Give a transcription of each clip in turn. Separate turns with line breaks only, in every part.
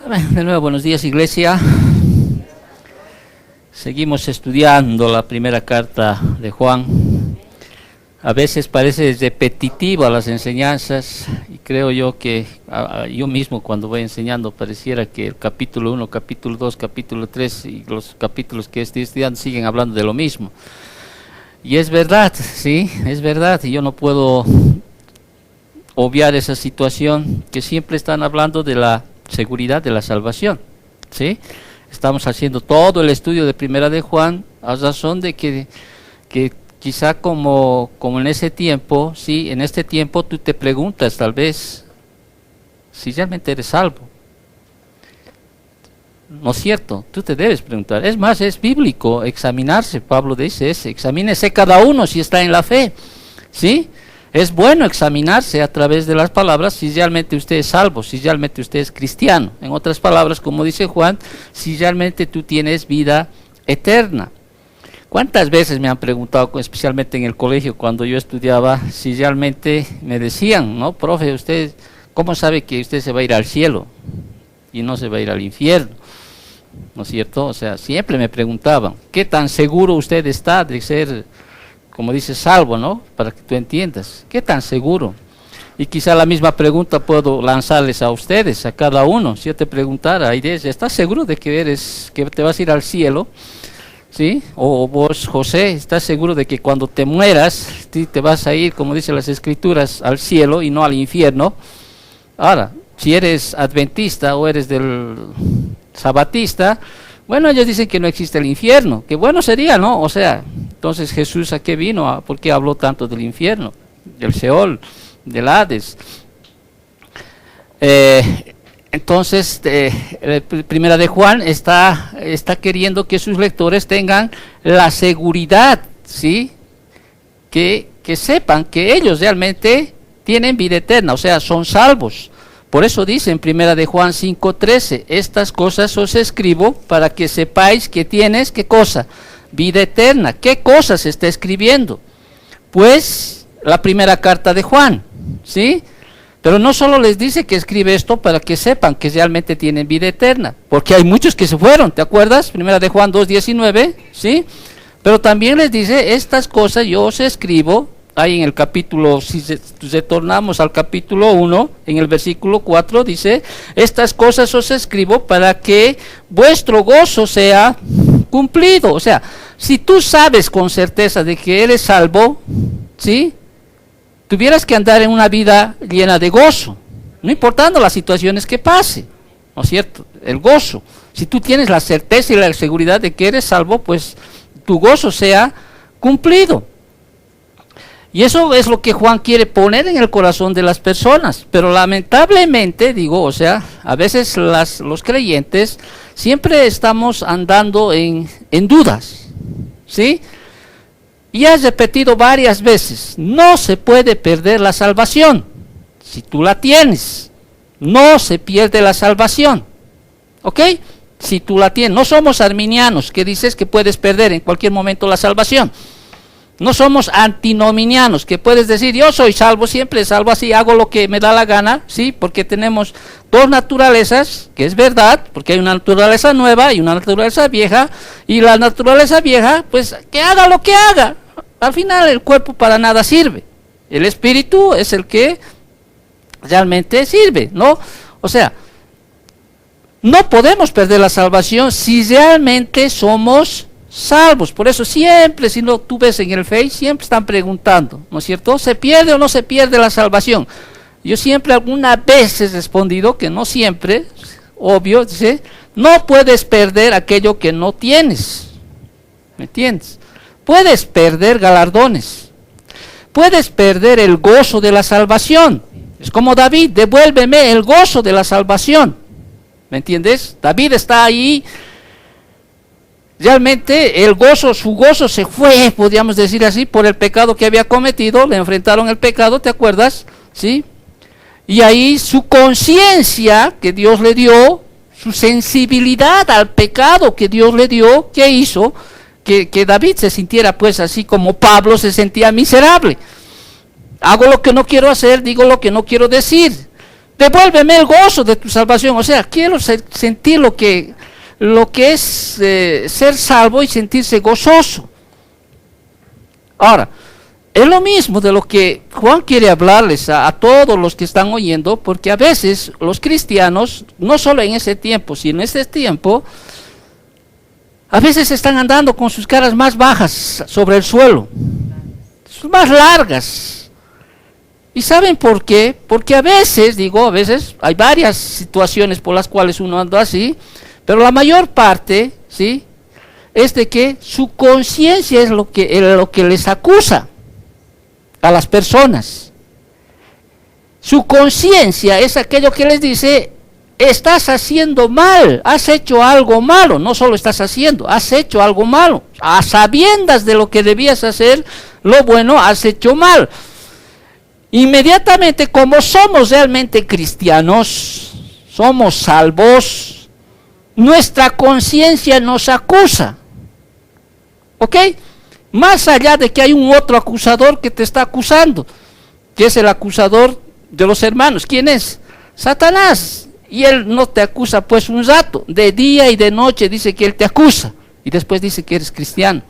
De nuevo, buenos días, iglesia. Seguimos estudiando la primera carta de Juan. A veces parece repetitiva las enseñanzas y creo yo que yo mismo cuando voy enseñando pareciera que el capítulo 1, capítulo 2, capítulo 3 y los capítulos que estoy estudiando siguen hablando de lo mismo. Y es verdad, sí, es verdad, y yo no puedo obviar esa situación que siempre están hablando de la seguridad de la salvación, ¿sí? Estamos haciendo todo el estudio de Primera de Juan a razón de que quizá como en ese tiempo, sí, en este tiempo tú te preguntas tal vez si realmente eres salvo. ¿No es cierto? Tú te debes preguntar. Es más, es bíblico examinarse. Pablo dice examínese cada uno si está en la fe, ¿sí? Es bueno examinarse a través de las palabras si realmente usted es salvo, si realmente usted es cristiano. En otras palabras, como dice Juan, si realmente tú tienes vida eterna. ¿Cuántas veces me han preguntado, especialmente en el colegio, cuando yo estudiaba, si realmente me decían, ¿no? Profe, ¿usted cómo sabe que usted se va a ir al cielo y no se va a ir al infierno? ¿No es cierto? O sea, siempre me preguntaban, ¿qué tan seguro usted está de ser, como dice, salvo, ¿no? Para que tú entiendas, ¿qué tan seguro? Y quizá la misma pregunta puedo lanzarles a ustedes, a cada uno. Si yo te preguntara, Aires, ¿estás seguro de que te vas a ir al cielo? ¿Sí? O vos, José, ¿estás seguro de que cuando te mueras, ¿sí? Te vas a ir, como dicen las escrituras, al cielo y no al infierno? Ahora, si eres adventista o eres del sabatista, bueno, ellos dicen que no existe el infierno, que bueno sería, ¿no? O sea, entonces Jesús ¿a qué vino? ¿Por qué habló tanto del infierno, del Seol, del Hades? Entonces, Primera de Juan está queriendo que sus lectores tengan la seguridad, ¿sí? Que sepan que ellos realmente tienen vida eterna, o sea, son salvos. Por eso dice en Primera de Juan 5:13, estas cosas os escribo para que sepáis que tienes, ¿qué cosa? Vida eterna. ¿Qué cosas está escribiendo? Pues la primera carta de Juan, ¿sí? Pero no solo les dice que escribe esto para que sepan que realmente tienen vida eterna, porque hay muchos que se fueron, ¿te acuerdas? Primera de Juan 2:19, ¿sí? Pero también les dice, estas cosas yo os escribo. Ahí en el capítulo, si retornamos al capítulo 1, en el versículo 4, dice, estas cosas os escribo para que vuestro gozo sea cumplido. O sea, si tú sabes con certeza de que eres salvo, ¿sí? Tuvieras que andar en una vida llena de gozo, no importando las situaciones que pase, ¿no es cierto? El gozo. Si tú tienes la certeza y la seguridad de que eres salvo, pues tu gozo sea cumplido. Y eso es lo que Juan quiere poner en el corazón de las personas. Pero lamentablemente, digo, o sea, a veces los creyentes siempre estamos andando en dudas, ¿sí? Y has repetido varias veces, no se puede perder la salvación. Si tú la tienes, no se pierde la salvación. ¿Ok? Si tú la tienes. No somos arminianos que dices que puedes perder en cualquier momento la salvación. No somos antinominianos, que puedes decir, yo soy salvo, siempre salvo, así hago lo que me da la gana, ¿sí? Porque tenemos dos naturalezas, que es verdad, porque hay una naturaleza nueva y una naturaleza vieja, y la naturaleza vieja, pues, que haga lo que haga. Al final el cuerpo para nada sirve. El espíritu es el que realmente sirve, ¿no? O sea, no podemos perder la salvación si realmente somos salvos. Por eso siempre, si no tú ves en el Face, siempre están preguntando, ¿no es cierto? ¿Se pierde o no se pierde la salvación? Yo siempre alguna vez he respondido que no siempre, obvio, dice, no puedes perder aquello que no tienes, ¿me entiendes? Puedes perder galardones, puedes perder el gozo de la salvación. Es como David, devuélveme el gozo de la salvación, ¿me entiendes? David está ahí. Realmente su gozo se fue, podríamos decir así, por el pecado que había cometido, le enfrentaron el pecado, ¿te acuerdas? ¿Sí? Y ahí su conciencia que Dios le dio, su sensibilidad al pecado que Dios le dio, ¿qué hizo? Que David se sintiera pues así como Pablo se sentía miserable. Hago lo que no quiero hacer, digo lo que no quiero decir. Devuélveme el gozo de tu salvación. O sea, quiero sentir lo que es ser salvo y sentirse gozoso. Ahora, es lo mismo de lo que Juan quiere hablarles a todos los que están oyendo, porque a veces los cristianos, no solo en ese tiempo, sino en este tiempo, a veces están andando con sus caras más bajas sobre el suelo, más largas. ¿Y saben por qué? Porque a veces hay varias situaciones por las cuales uno anda así, pero la mayor parte, ¿sí?, es de que su conciencia es lo que les acusa a las personas. Su conciencia es aquello que les dice: estás haciendo mal, has hecho algo malo. No solo estás haciendo, has hecho algo malo. A sabiendas de lo que debías hacer, lo bueno, has hecho mal. Inmediatamente, como somos realmente cristianos, somos salvos, nuestra conciencia nos acusa. ¿Ok? Más allá de que hay un otro acusador que te está acusando, que es el acusador de los hermanos. ¿Quién es? Satanás. Y él no te acusa pues un rato, de día y de noche dice que él te acusa, y después dice que eres cristiano,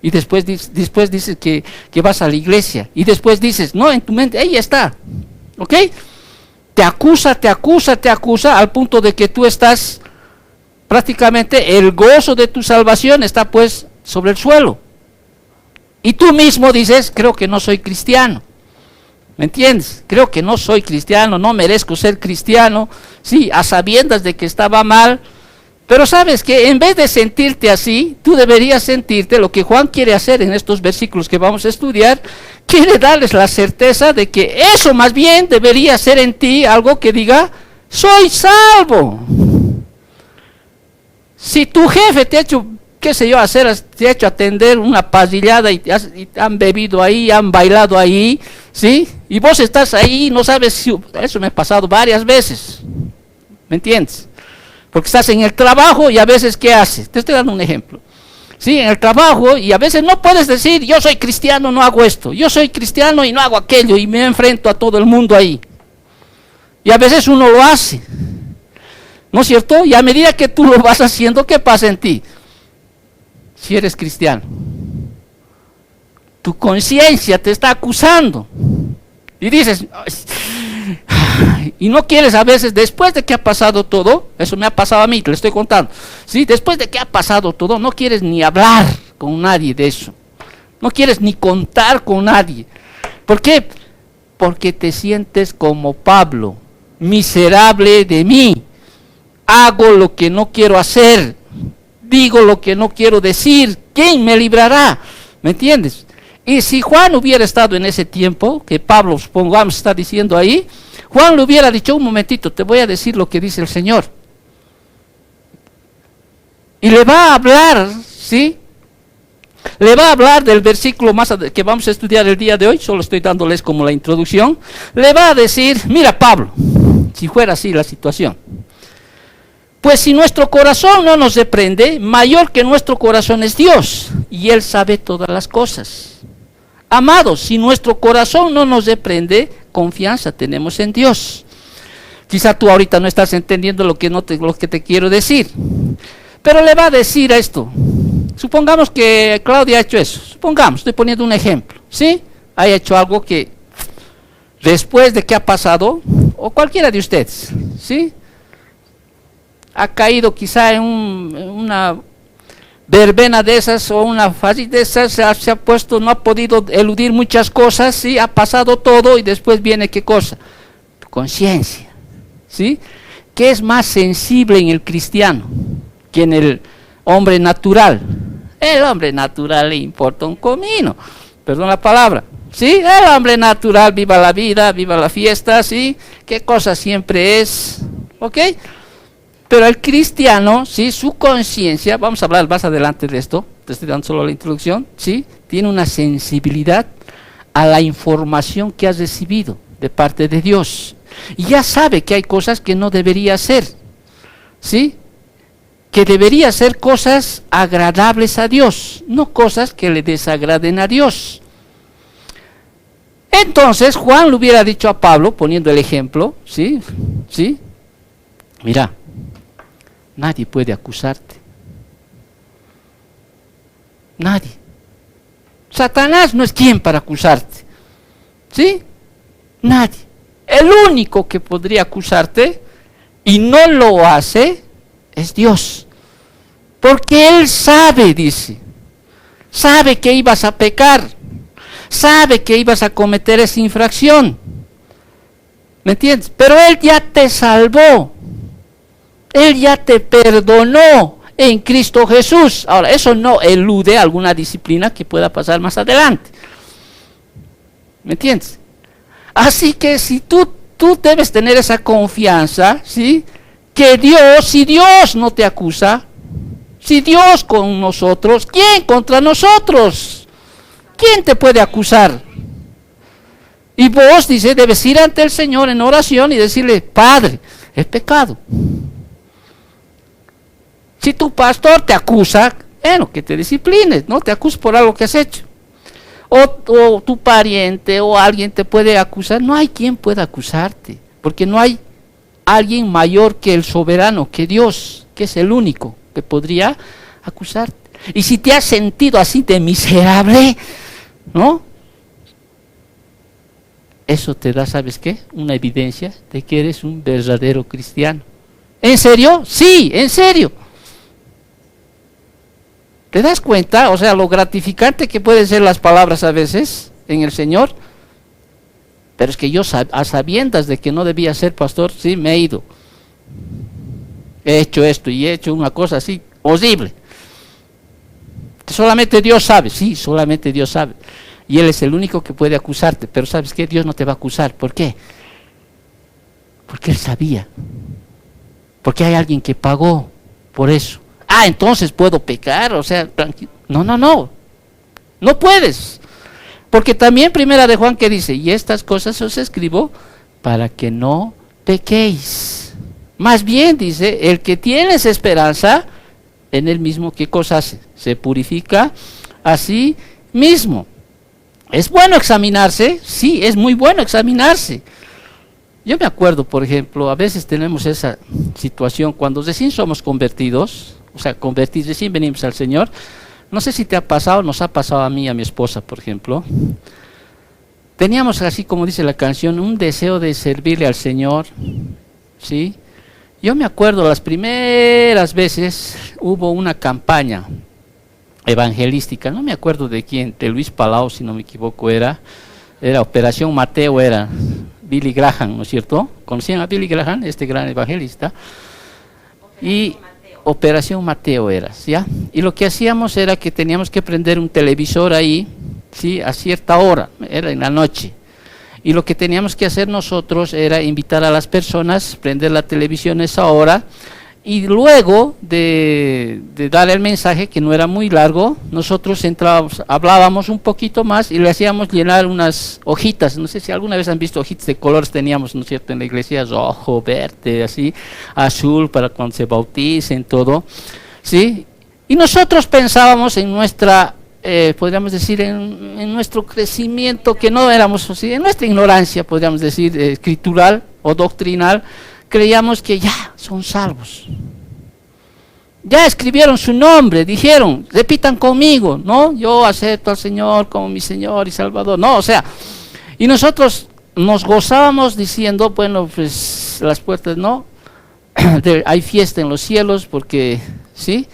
y después dices que vas a la iglesia, y después dices, no, en tu mente, ahí está, ¿ok? Te acusa, al punto de que tú estás, prácticamente el gozo de tu salvación está pues sobre el suelo, y tú mismo dices, creo que no soy cristiano. ¿Me entiendes? Creo que no soy cristiano, no merezco ser cristiano, sí, a sabiendas de que estaba mal. Pero sabes que en vez de sentirte así, tú deberías sentirte lo que Juan quiere hacer en estos versículos que vamos a estudiar. Quiere darles la certeza de que eso más bien debería ser en ti algo que diga, soy salvo. Si tu jefe te ha hecho, qué sé yo, te ha hecho atender una pasillada y han bebido ahí, han bailado ahí, ¿sí? Y vos estás ahí y no sabes si... Eso me ha pasado varias veces, ¿me entiendes? Porque estás en el trabajo y a veces, ¿qué haces? Te estoy dando un ejemplo. Sí, en el trabajo, y a veces no puedes decir, yo soy cristiano, no hago esto. Yo soy cristiano y no hago aquello, y me enfrento a todo el mundo ahí. Y a veces uno lo hace, ¿no es cierto? Y a medida que tú lo vas haciendo, ¿qué pasa en ti? Si eres cristiano, tu conciencia te está acusando y dices, y no quieres a veces, después de que ha pasado todo, eso me ha pasado a mí, te lo estoy contando, ¿sí? Después de que ha pasado todo, no quieres ni hablar con nadie de eso, no quieres ni contar con nadie. ¿Por qué? Porque te sientes como Pablo, miserable de mí, hago lo que no quiero hacer, digo lo que no quiero decir, ¿quién me librará? ¿Me entiendes? Y si Juan hubiera estado en ese tiempo, que Pablo, supongamos, está diciendo ahí, Juan le hubiera dicho, un momentito, te voy a decir lo que dice el Señor. Y le va a hablar, ¿sí? Le va a hablar del versículo que vamos a estudiar el día de hoy, solo estoy dándoles como la introducción. Le va a decir, mira Pablo, si fuera así la situación. Pues si nuestro corazón no nos reprende, mayor que nuestro corazón es Dios, y Él sabe todas las cosas. Amados, si nuestro corazón no nos reprende, confianza tenemos en Dios. Quizá tú ahorita no estás entendiendo lo que te quiero decir, pero le va a decir a esto. Supongamos que Claudia ha hecho eso, supongamos, estoy poniendo un ejemplo, ¿sí? Ha hecho algo que después de que ha pasado, o cualquiera de ustedes, ¿sí? Ha caído quizá en una verbena de esas o una fase de esas, se ha puesto, no ha podido eludir muchas cosas, ¿sí? Ha pasado todo y después viene ¿qué cosa? Tu conciencia, ¿sí? ¿Qué es más sensible en el cristiano que en el hombre natural? El hombre natural le importa un comino, perdón la palabra, ¿sí? El hombre natural viva la vida, viva la fiesta, ¿sí? ¿Qué cosa siempre es? ¿Ok? Pero el cristiano, ¿sí? Su conciencia, vamos a hablar más adelante de esto, te estoy dando solo la introducción, ¿sí? Tiene una sensibilidad a la información que has recibido de parte de Dios. Y ya sabe que hay cosas que no debería hacer, ¿sí? Que debería hacer cosas agradables a Dios, no cosas que le desagraden a Dios. Entonces Juan le hubiera dicho a Pablo, poniendo el ejemplo, ¿sí? ¿Sí? Mira, nadie puede acusarte. Nadie. Satanás no es quien para acusarte. ¿Sí? Nadie. El único que podría acusarte y no lo hace es Dios. Porque Él sabe, dice. Sabe que ibas a pecar. Sabe que ibas a cometer esa infracción. ¿Me entiendes? Pero Él ya te salvó. Él ya te perdonó en Cristo Jesús. Ahora, eso no elude alguna disciplina que pueda pasar más adelante. ¿Me entiendes? Así que si tú debes tener esa confianza, ¿sí? Que Dios, si Dios no te acusa, si Dios con nosotros, ¿quién contra nosotros? ¿Quién te puede acusar? Y vos, dice, debes ir ante el Señor en oración y decirle, Padre, he pecado. Si tu pastor te acusa, bueno, que te disciplines, no te acuses por algo que has hecho. O tu pariente o alguien te puede acusar, no hay quien pueda acusarte, porque no hay alguien mayor que el soberano, que Dios, que es el único que podría acusarte. Y si te has sentido así de miserable, ¿no? Eso te da, ¿sabes qué? Una evidencia de que eres un verdadero cristiano. ¿En serio? Sí, en serio. ¿Te das cuenta? O sea, lo gratificante que pueden ser las palabras a veces en el Señor. Pero es que yo, a sabiendas de que no debía ser pastor, sí, me he ido. He hecho esto y he hecho una cosa así, horrible. Solamente Dios sabe, sí, solamente Dios sabe. Y Él es el único que puede acusarte. Pero ¿sabes qué? Dios no te va a acusar. ¿Por qué? Porque Él sabía. Porque hay alguien que pagó por eso. Entonces puedo pecar, o sea, tranquilo. No. No puedes. Porque también Primera de Juan que dice, y estas cosas os escribo para que no pequéis. Más bien dice, el que tienes esperanza en él mismo, ¿qué cosa hace? Se purifica a sí mismo. ¿Es bueno examinarse? Sí, es muy bueno examinarse. Yo me acuerdo, por ejemplo, a veces tenemos esa situación cuando recién somos convertidos, o sea, convertidos, recién venimos al Señor. No sé si te ha pasado, nos ha pasado a mí y a mi esposa, por ejemplo. Teníamos, así como dice la canción, un deseo de servirle al Señor, ¿sí? Yo me acuerdo las primeras veces hubo una campaña evangelística, no me acuerdo de quién, de Luis Palau, si no me equivoco, era Operación Mateo, era Billy Graham, ¿no es cierto? ¿Conocían a Billy Graham, este gran evangelista? Y Operación Mateo era, ¿ya? Y lo que hacíamos era que teníamos que prender un televisor ahí, ¿sí? A cierta hora, era en la noche. Y lo que teníamos que hacer nosotros era invitar a las personas, prender la televisión a esa hora, y luego de dar el mensaje, que no era muy largo, nosotros entrábamos, hablábamos un poquito más y le hacíamos llenar unas hojitas. No sé si alguna vez han visto hojitas de colores, teníamos, ¿no es cierto?, en la iglesia, rojo, verde, así, azul, para cuando se bauticen, todo, ¿sí? Y nosotros pensábamos en nuestra, podríamos decir, en nuestro crecimiento, que no éramos así, en nuestra ignorancia, podríamos decir, escritural o doctrinal, creíamos que ya son salvos. Ya escribieron su nombre, dijeron, repitan conmigo, ¿no? Yo acepto al Señor como mi Señor y Salvador. No, o sea, y nosotros nos gozábamos diciendo, bueno, pues las puertas no, hay fiesta en los cielos porque, ¿sí?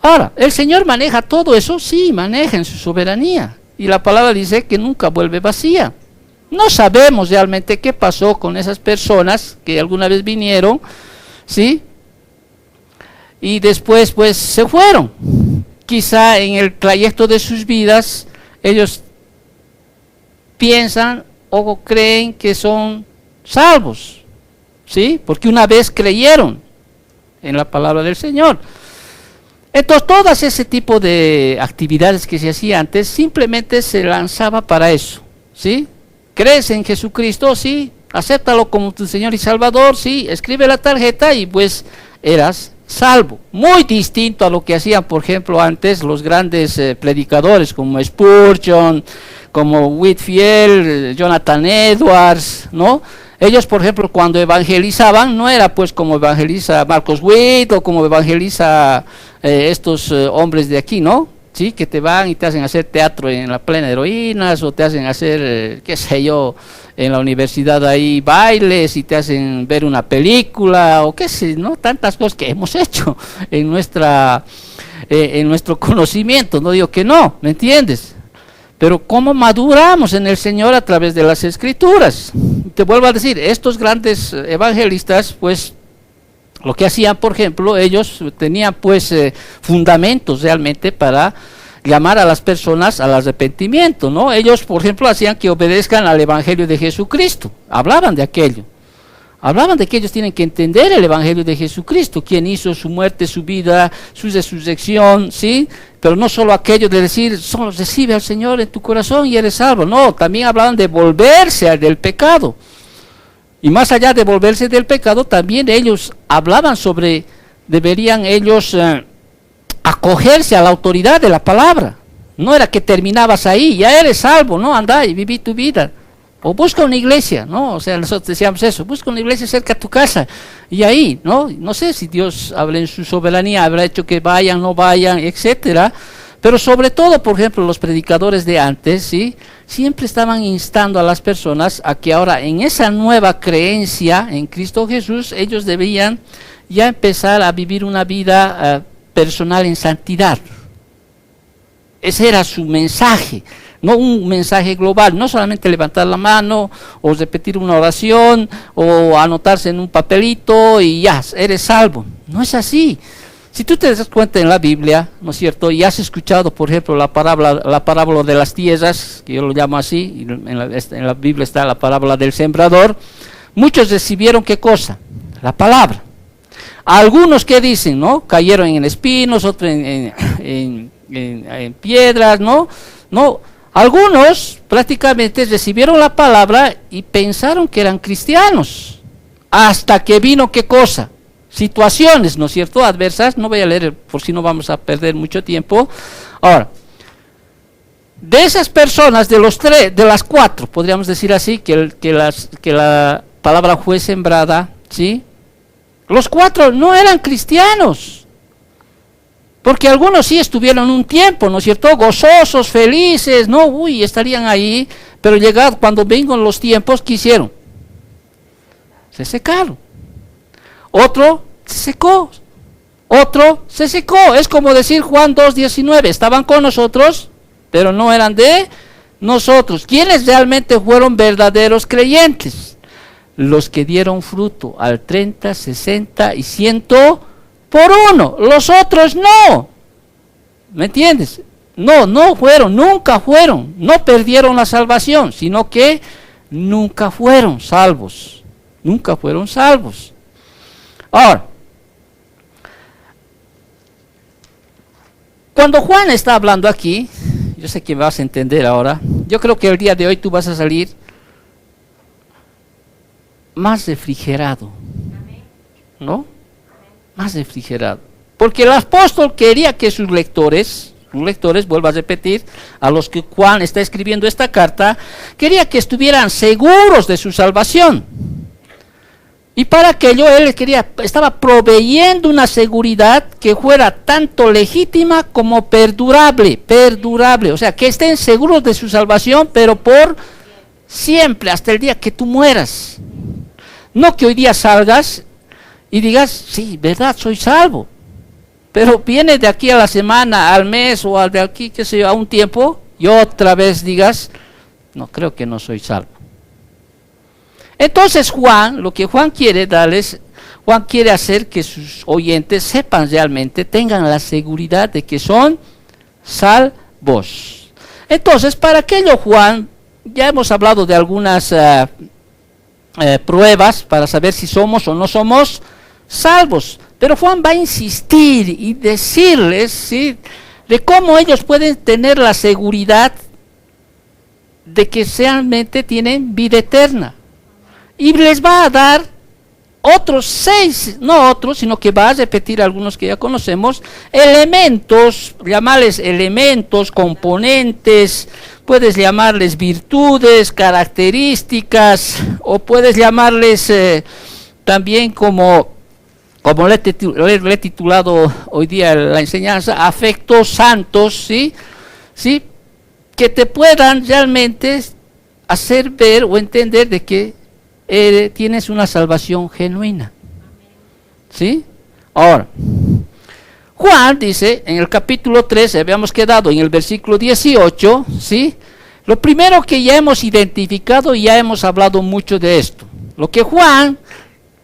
Ahora, ¿el Señor maneja todo eso? Sí, maneja en su soberanía. Y la palabra dice que nunca vuelve vacía. No sabemos realmente qué pasó con esas personas que alguna vez vinieron, ¿sí? Y después pues se fueron. Quizá en el trayecto de sus vidas ellos piensan o creen que son salvos, ¿sí? Porque una vez creyeron en la palabra del Señor. Entonces todas ese tipo de actividades que se hacía antes simplemente se lanzaba para eso, ¿sí? ¿Crees en Jesucristo? Sí. Acéptalo como tu Señor y Salvador, sí. Escribe la tarjeta y pues eras salvo. Muy distinto a lo que hacían, por ejemplo, antes los grandes predicadores como Spurgeon, como Whitefield, Jonathan Edwards, ¿no? Ellos, por ejemplo, cuando evangelizaban, no era pues como evangeliza Marcos Witt o como evangeliza estos hombres de aquí, ¿no? Sí, que te van y te hacen hacer teatro en la plena de heroínas, o te hacen hacer, qué sé yo, en la universidad ahí bailes y te hacen ver una película, o qué sé, ¿no? Tantas cosas que hemos hecho en nuestro conocimiento, no digo que no, ¿me entiendes? Pero cómo maduramos en el Señor a través de las Escrituras. Te vuelvo a decir, estos grandes evangelistas, pues, lo que hacían, por ejemplo, ellos tenían pues fundamentos realmente para llamar a las personas al arrepentimiento, ¿no? Ellos, por ejemplo, hacían que obedezcan al Evangelio de Jesucristo, hablaban de aquello. Hablaban de que ellos tienen que entender el Evangelio de Jesucristo, quien hizo su muerte, su vida, su resurrección, ¿sí? Pero no solo aquello de decir, solo recibe al Señor en tu corazón y eres salvo. No, también hablaban de volverse del pecado. Y más allá de volverse del pecado, también ellos hablaban sobre, deberían ellos acogerse a la autoridad de la palabra. No era que terminabas ahí, ya eres salvo, ¿no? Anda y viví tu vida. O busca una iglesia, ¿no? O sea, nosotros decíamos eso, busca una iglesia cerca de tu casa. Y ahí, ¿no? No sé si Dios habla en su soberanía, habrá hecho que vayan, no vayan, etcétera. Pero sobre todo, por ejemplo, los predicadores de antes, ¿sí? Siempre estaban instando a las personas a que ahora en esa nueva creencia en Cristo Jesús, ellos debían ya empezar a vivir una vida personal en santidad. Ese era su mensaje. No un mensaje global, no solamente levantar la mano o repetir una oración o anotarse en un papelito y ya, eres salvo. No es así. Si tú te das cuenta en la Biblia, ¿no es cierto? Y has escuchado, por ejemplo, la parábola de las tierras, que yo lo llamo así, y en la Biblia está la parábola del sembrador. Muchos recibieron ¿qué cosa? La palabra. Algunos que dicen, ¿no? Cayeron en espinos, otros en piedras, ¿no? No. Algunos prácticamente recibieron la palabra y pensaron que eran cristianos, hasta que vino ¿qué cosa? Situaciones, ¿no es cierto?, adversas. No voy a leer por si no vamos a perder mucho tiempo. Ahora, de esas personas, de las cuatro, podríamos decir así, que la palabra fue sembrada, ¿sí? Los cuatro no eran cristianos. Porque algunos sí estuvieron un tiempo, ¿no es cierto?, gozosos, felices, ¿no? Uy, estarían ahí, pero llegado cuando vengan los tiempos, ¿qué hicieron? Se secaron. Otro se secó. Otro se secó. Es como decir Juan 2:19, estaban con nosotros, pero no eran de nosotros. ¿Quiénes realmente fueron verdaderos creyentes? Los que dieron fruto al 30, 60 y 100 por uno, los otros no. ¿Me entiendes? No fueron, nunca fueron, no perdieron la salvación, sino que nunca fueron salvos. Nunca fueron salvos. Ahora, cuando Juan está hablando aquí, yo sé que me vas a entender ahora, yo creo que el día de hoy tú vas a salir más refrigerado, ¿no? Más refrigerado. Porque el apóstol quería que sus lectores, vuelvo a repetir, a los que Juan está escribiendo esta carta, quería que estuvieran seguros de su salvación. Y para aquello él estaba proveyendo una seguridad que fuera tanto legítima como perdurable. O sea, que estén seguros de su salvación, pero por siempre, hasta el día que tú mueras. No que hoy día salgas y digas, sí, verdad, soy salvo. Pero viene de aquí a la semana, al mes o de aquí, qué sé yo, a un tiempo, y otra vez digas, no, creo que no soy salvo. Entonces Juan, lo que Juan quiere darles, Juan quiere hacer que sus oyentes sepan realmente, tengan la seguridad de que son salvos. Entonces, para aquello Juan, ya hemos hablado de algunas pruebas para saber si somos o no somos salvos. Pero Juan va a insistir y decirles, ¿sí?, de cómo ellos pueden tener la seguridad de que realmente tienen vida eterna. Y les va a dar otros 6, no otros, sino que va a repetir algunos que ya conocemos, elementos, llamarles elementos, componentes, puedes llamarles virtudes, características, o puedes llamarles también como le he titulado hoy día la enseñanza, afectos santos, ¿sí? ¿Sí? Que te puedan realmente hacer ver o entender de que tienes una salvación genuina. ¿Sí? Ahora, Juan dice, en el capítulo 13, habíamos quedado en el versículo 18, ¿sí? Lo primero que ya hemos identificado y ya hemos hablado mucho de esto. Lo que Juan,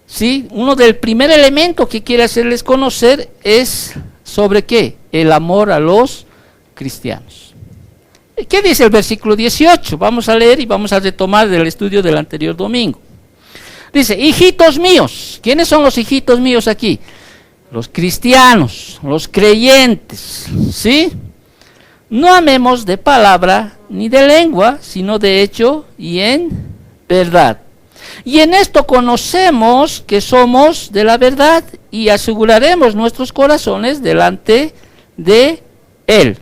¿sí? Uno del primer elemento que quiere hacerles conocer es sobre qué? El amor a los cristianos. ¿Qué dice el versículo 18? Vamos a leer y vamos a retomar del estudio del anterior domingo. Dice, hijitos míos. ¿Quiénes son los hijitos míos aquí? Los cristianos, los creyentes, ¿sí? No amemos de palabra ni de lengua, sino de hecho y en verdad. Y en esto conocemos que somos de la verdad y aseguraremos nuestros corazones delante de Él.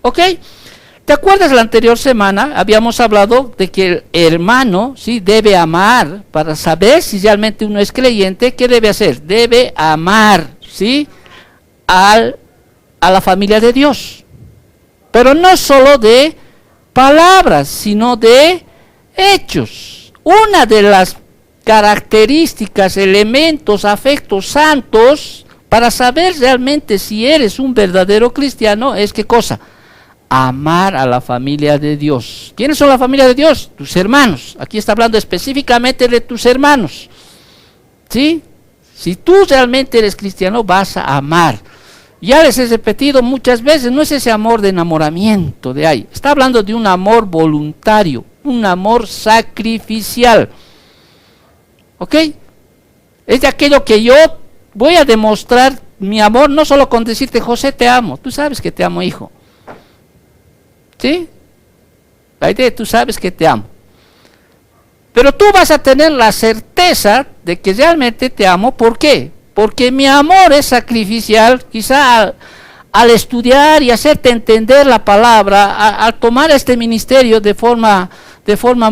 ¿Ok? ¿Te acuerdas la anterior semana? Habíamos hablado de que el hermano, ¿sí?, debe amar. Para saber si realmente uno es creyente, ¿qué debe hacer? Debe amar, ¿sí?, a la familia de Dios. Pero no solo de palabras, sino de hechos. Una de las características, elementos, afectos santos, para saber realmente si eres un verdadero cristiano, es ¿qué cosa? Amar a la familia de Dios. ¿Quiénes son la familia de Dios? Tus hermanos. Aquí está hablando específicamente de tus hermanos. ¿Sí? Si tú realmente eres cristiano, vas a amar. Ya les he repetido muchas veces, no es ese amor de enamoramiento de ahí. Está hablando de un amor voluntario, un amor sacrificial. ¿Ok? Es de aquello que yo voy a demostrar mi amor, no solo con decirte, José, te amo. Tú sabes que te amo, hijo. ¿Sí? La idea, tú sabes que te amo. Pero tú vas a tener la certeza de que realmente te amo. ¿Por qué? Porque mi amor es sacrificial. Quizá al estudiar y hacerte entender la palabra, al tomar este ministerio de forma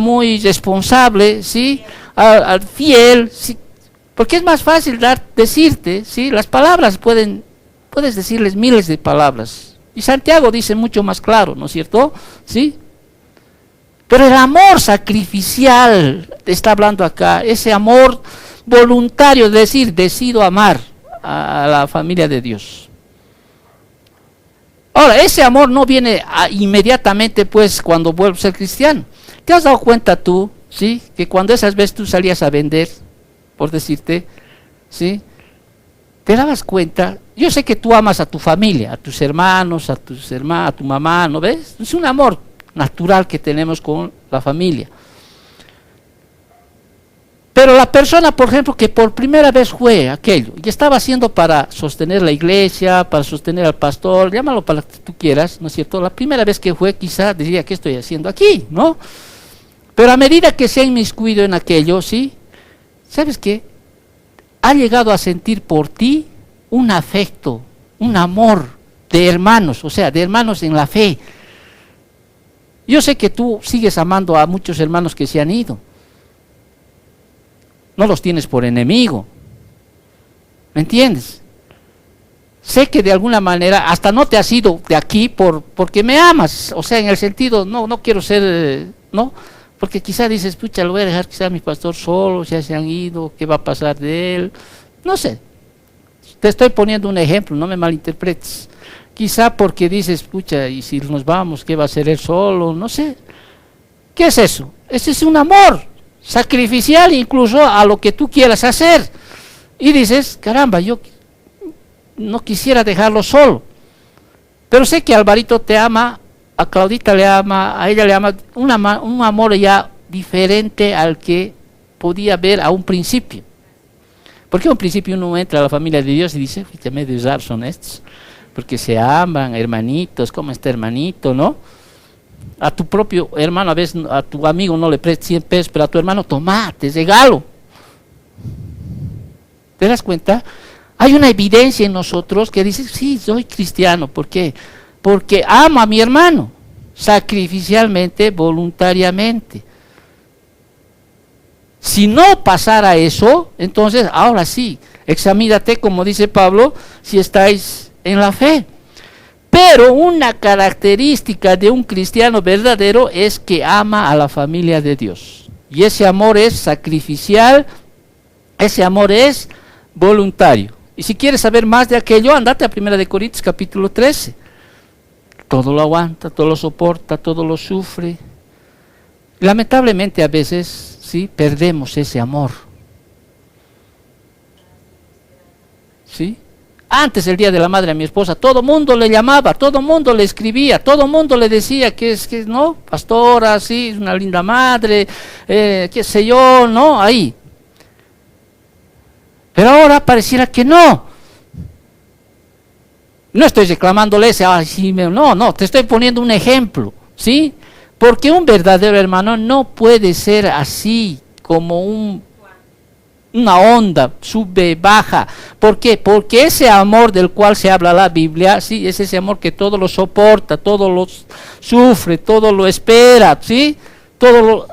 muy responsable, ¿sí?, al fiel, ¿sí?, porque es más fácil decirte, ¿sí?, las palabras puedes decirles miles de palabras. Y Santiago dice mucho más claro, ¿no es cierto? ¿Sí? Pero el amor sacrificial, está hablando acá, ese amor voluntario, es decir, decido amar a la familia de Dios. Ahora, ese amor no viene inmediatamente, pues, cuando vuelves a ser cristiano. ¿Te has dado cuenta tú, sí, que cuando esas veces tú salías a vender, por decirte, sí, te dabas cuenta? Yo sé que tú amas a tu familia, a tus hermanos, a tu mamá, ¿no ves? Es un amor natural que tenemos con la familia. Pero la persona, por ejemplo, que por primera vez fue aquello, y estaba haciendo para sostener la iglesia, para sostener al pastor, llámalo para lo que tú quieras, ¿no es cierto? La primera vez que fue, quizá diría, ¿qué estoy haciendo aquí?, ¿no? Pero a medida que se ha inmiscuido en aquello, ¿sí?, ¿sabes qué? Ha llegado a sentir por ti un afecto, un amor de hermanos, o sea, de hermanos en la fe. Yo sé que tú sigues amando a muchos hermanos que se han ido. No los tienes por enemigo. ¿Me entiendes? Sé que de alguna manera hasta no te has ido de aquí porque me amas, o sea, en el sentido, no quiero ser, ¿no? Porque quizá dices, pucha, lo voy a dejar quizá a mi pastor solo, ya se han ido, ¿qué va a pasar de él? No sé. Te estoy poniendo un ejemplo, no me malinterpretes. Quizá porque dices, pucha, y si nos vamos, ¿qué va a hacer él solo? No sé. ¿Qué es eso? Ese es un amor sacrificial incluso a lo que tú quieras hacer. Y dices, caramba, yo no quisiera dejarlo solo. Pero sé que Alvarito te ama, a Claudita le ama, a ella le ama, un amor ya diferente al que podía ver a un principio. Porque a un principio uno entra a la familia de Dios y dice, qué medio raros son estos, porque se aman, hermanitos, ¿cómo está hermanito, no? A tu propio hermano, a veces a tu amigo no le prestes 100 pesos, pero a tu hermano, toma, te regalo. ¿Te das cuenta? Hay una evidencia en nosotros que dice, sí, soy cristiano. ¿Por qué? Porque amo a mi hermano, sacrificialmente, voluntariamente. Si no pasara eso, entonces, ahora sí, examínate, como dice Pablo, si estáis en la fe. Pero una característica de un cristiano verdadero es que ama a la familia de Dios. Y ese amor es sacrificial, ese amor es voluntario. Y si quieres saber más de aquello, andate a 1 Corintios capítulo 13. Todo lo aguanta, todo lo soporta, todo lo sufre. Lamentablemente a veces, sí, perdemos ese amor. ¿Sí? Antes, el Día de la Madre, a mi esposa, todo mundo le llamaba, todo mundo le escribía, todo mundo le decía que no, pastora, sí, es una linda madre, qué sé yo, no, ahí. Pero ahora pareciera que no. No estoy reclamándole ese, sí, no, te estoy poniendo un ejemplo, ¿sí? Porque un verdadero hermano no puede ser así, como una onda, sube, baja. ¿Por qué? Porque ese amor del cual se habla la Biblia, sí, es ese amor que todo lo soporta, todo lo sufre, todo lo espera, ¿sí?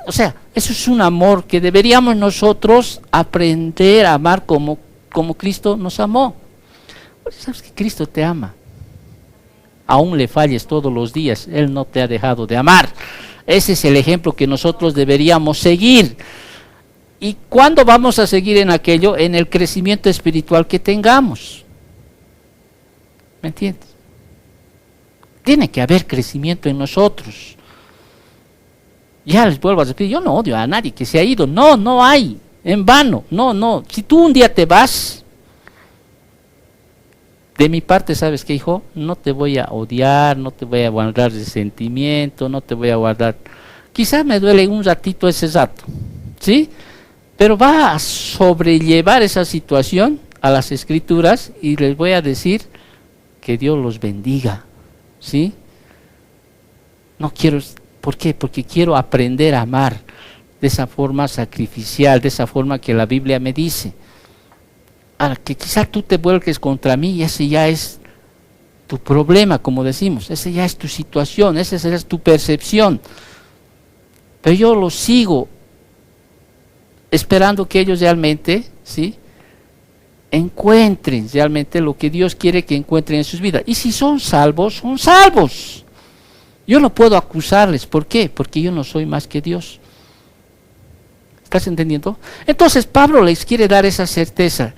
O sea, eso es un amor que deberíamos nosotros aprender a amar como Cristo nos amó. Sabes que Cristo te ama. Aún le falles todos los días, Él no te ha dejado de amar. Ese es el ejemplo que nosotros deberíamos seguir. ¿Y cuándo vamos a seguir en aquello? En el crecimiento espiritual que tengamos. ¿Me entiendes? Tiene que haber crecimiento en nosotros. Ya les vuelvo a repetir, yo no odio a nadie que se ha ido. No hay. En vano. No. Si tú un día te vas, de mi parte, ¿sabes qué, hijo? No te voy a odiar, no te voy a guardar resentimiento, no te voy a guardar... Quizás me duele un ratito ese rato, ¿sí? Pero va a sobrellevar esa situación a las Escrituras y les voy a decir que Dios los bendiga, ¿sí? No quiero... ¿Por qué? Porque quiero aprender a amar de esa forma sacrificial, de esa forma que la Biblia me dice. Ahora, que quizás tú te vuelques contra mí y ese ya es tu problema, como decimos, ese ya es tu situación, esa es tu percepción. Pero yo los sigo esperando que ellos realmente, ¿sí?, encuentren realmente lo que Dios quiere que encuentren en sus vidas. Y si son salvos, son salvos. Yo no puedo acusarles. ¿Por qué? Porque yo no soy más que Dios. ¿Estás entendiendo? Entonces Pablo les quiere dar esa certeza.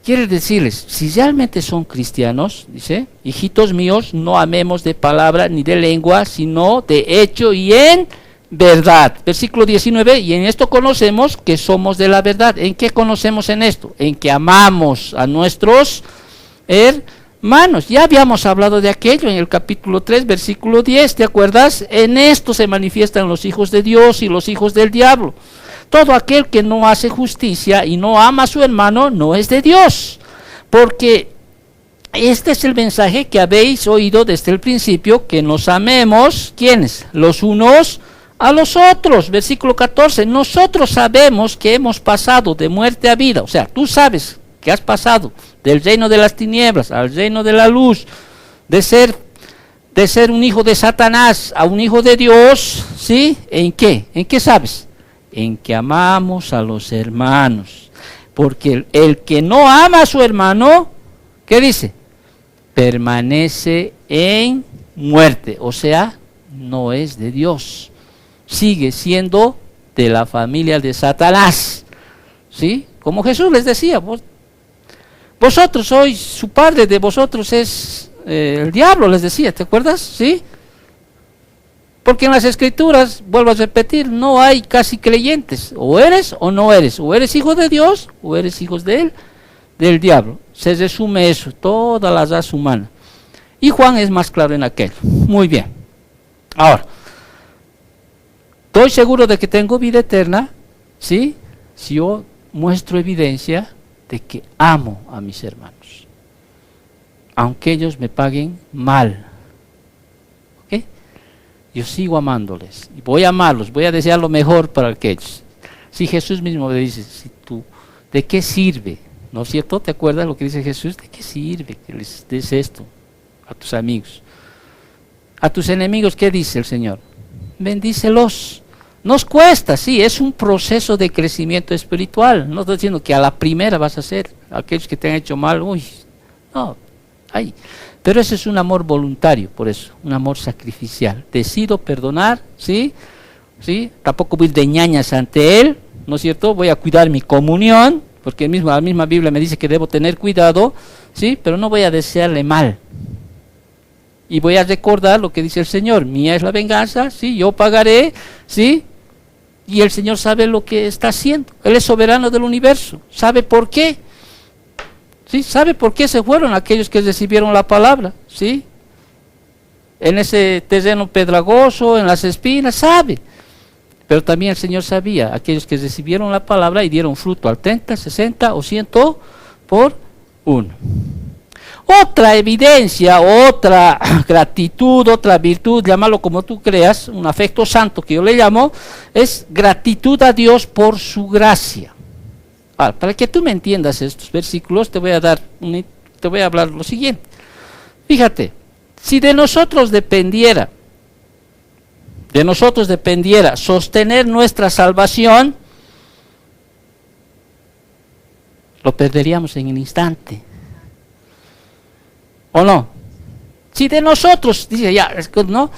Quiere decirles, si realmente son cristianos, dice, hijitos míos, no amemos de palabra ni de lengua, sino de hecho y en verdad. Versículo 19, y en esto conocemos que somos de la verdad. ¿En qué conocemos en esto? En que amamos a nuestros hermanos. Ya habíamos hablado de aquello en el capítulo 3, versículo 10, ¿te acuerdas? En esto se manifiestan los hijos de Dios y los hijos del diablo. Todo aquel que no hace justicia y no ama a su hermano no es de Dios, porque este es el mensaje que habéis oído desde el principio, que nos amemos, ¿quiénes? Los unos a los otros. Versículo 14, nosotros sabemos que hemos pasado de muerte a vida, o sea, tú sabes que has pasado del reino de las tinieblas al reino de la luz, de ser un hijo de Satanás a un hijo de Dios, ¿sí? ¿En qué? ¿En qué sabes? En que amamos a los hermanos, porque el que no ama a su hermano, ¿qué dice? Permanece en muerte, o sea, no es de Dios, sigue siendo de la familia de Satanás, ¿sí? Como Jesús les decía, vosotros sois, su padre de vosotros es el diablo, les decía, ¿te acuerdas? ¿Sí? Porque en las Escrituras, vuelvo a repetir, no hay casi creyentes. O eres o no eres. O eres hijo de Dios o eres hijo del diablo. Se resume eso, toda la raza humana. Y Juan es más claro en aquello. Muy bien. Ahora, estoy seguro de que tengo vida eterna, ¿sí? Si yo muestro evidencia de que amo a mis hermanos. Aunque ellos me paguen mal. Yo sigo amándoles, y voy a amarlos, voy a desear lo mejor para aquellos. Si Jesús mismo le dice, ¿de qué sirve ¿no es cierto? ¿Te acuerdas lo que dice Jesús? ¿De qué sirve que les des esto a tus amigos? A tus enemigos, ¿qué dice el Señor? Bendícelos. Nos cuesta, sí, es un proceso de crecimiento espiritual. No estoy diciendo que a la primera vas a hacer, aquellos que te han hecho mal, uy, no, ay. Pero ese es un amor voluntario, por eso, un amor sacrificial. Decido perdonar, ¿sí? ¿Sí? Tampoco voy de ñañas ante Él, ¿no es cierto? Voy a cuidar mi comunión, porque la misma Biblia me dice que debo tener cuidado, ¿sí? Pero no voy a desearle mal. Y voy a recordar lo que dice el Señor, mía es la venganza, ¿sí? Yo pagaré, ¿sí? Y el Señor sabe lo que está haciendo. Él es soberano del universo, sabe por qué. ¿Sí? ¿Sabe por qué se fueron aquellos que recibieron la palabra? ¿Sí? En ese terreno pedregoso, en las espinas, sabe. Pero también el Señor sabía, aquellos que recibieron la palabra y dieron fruto al 30, 60 o 100 por uno. Otra evidencia, otra gratitud, otra virtud, llámalo como tú creas, un afecto santo que yo le llamo, es gratitud a Dios por su gracia. Ahora, para que tú me entiendas estos versículos, te voy a hablar lo siguiente. Fíjate, si de nosotros dependiera sostener nuestra salvación, lo perderíamos en el instante. ¿O no? Si de nosotros, dice ya, ¿no?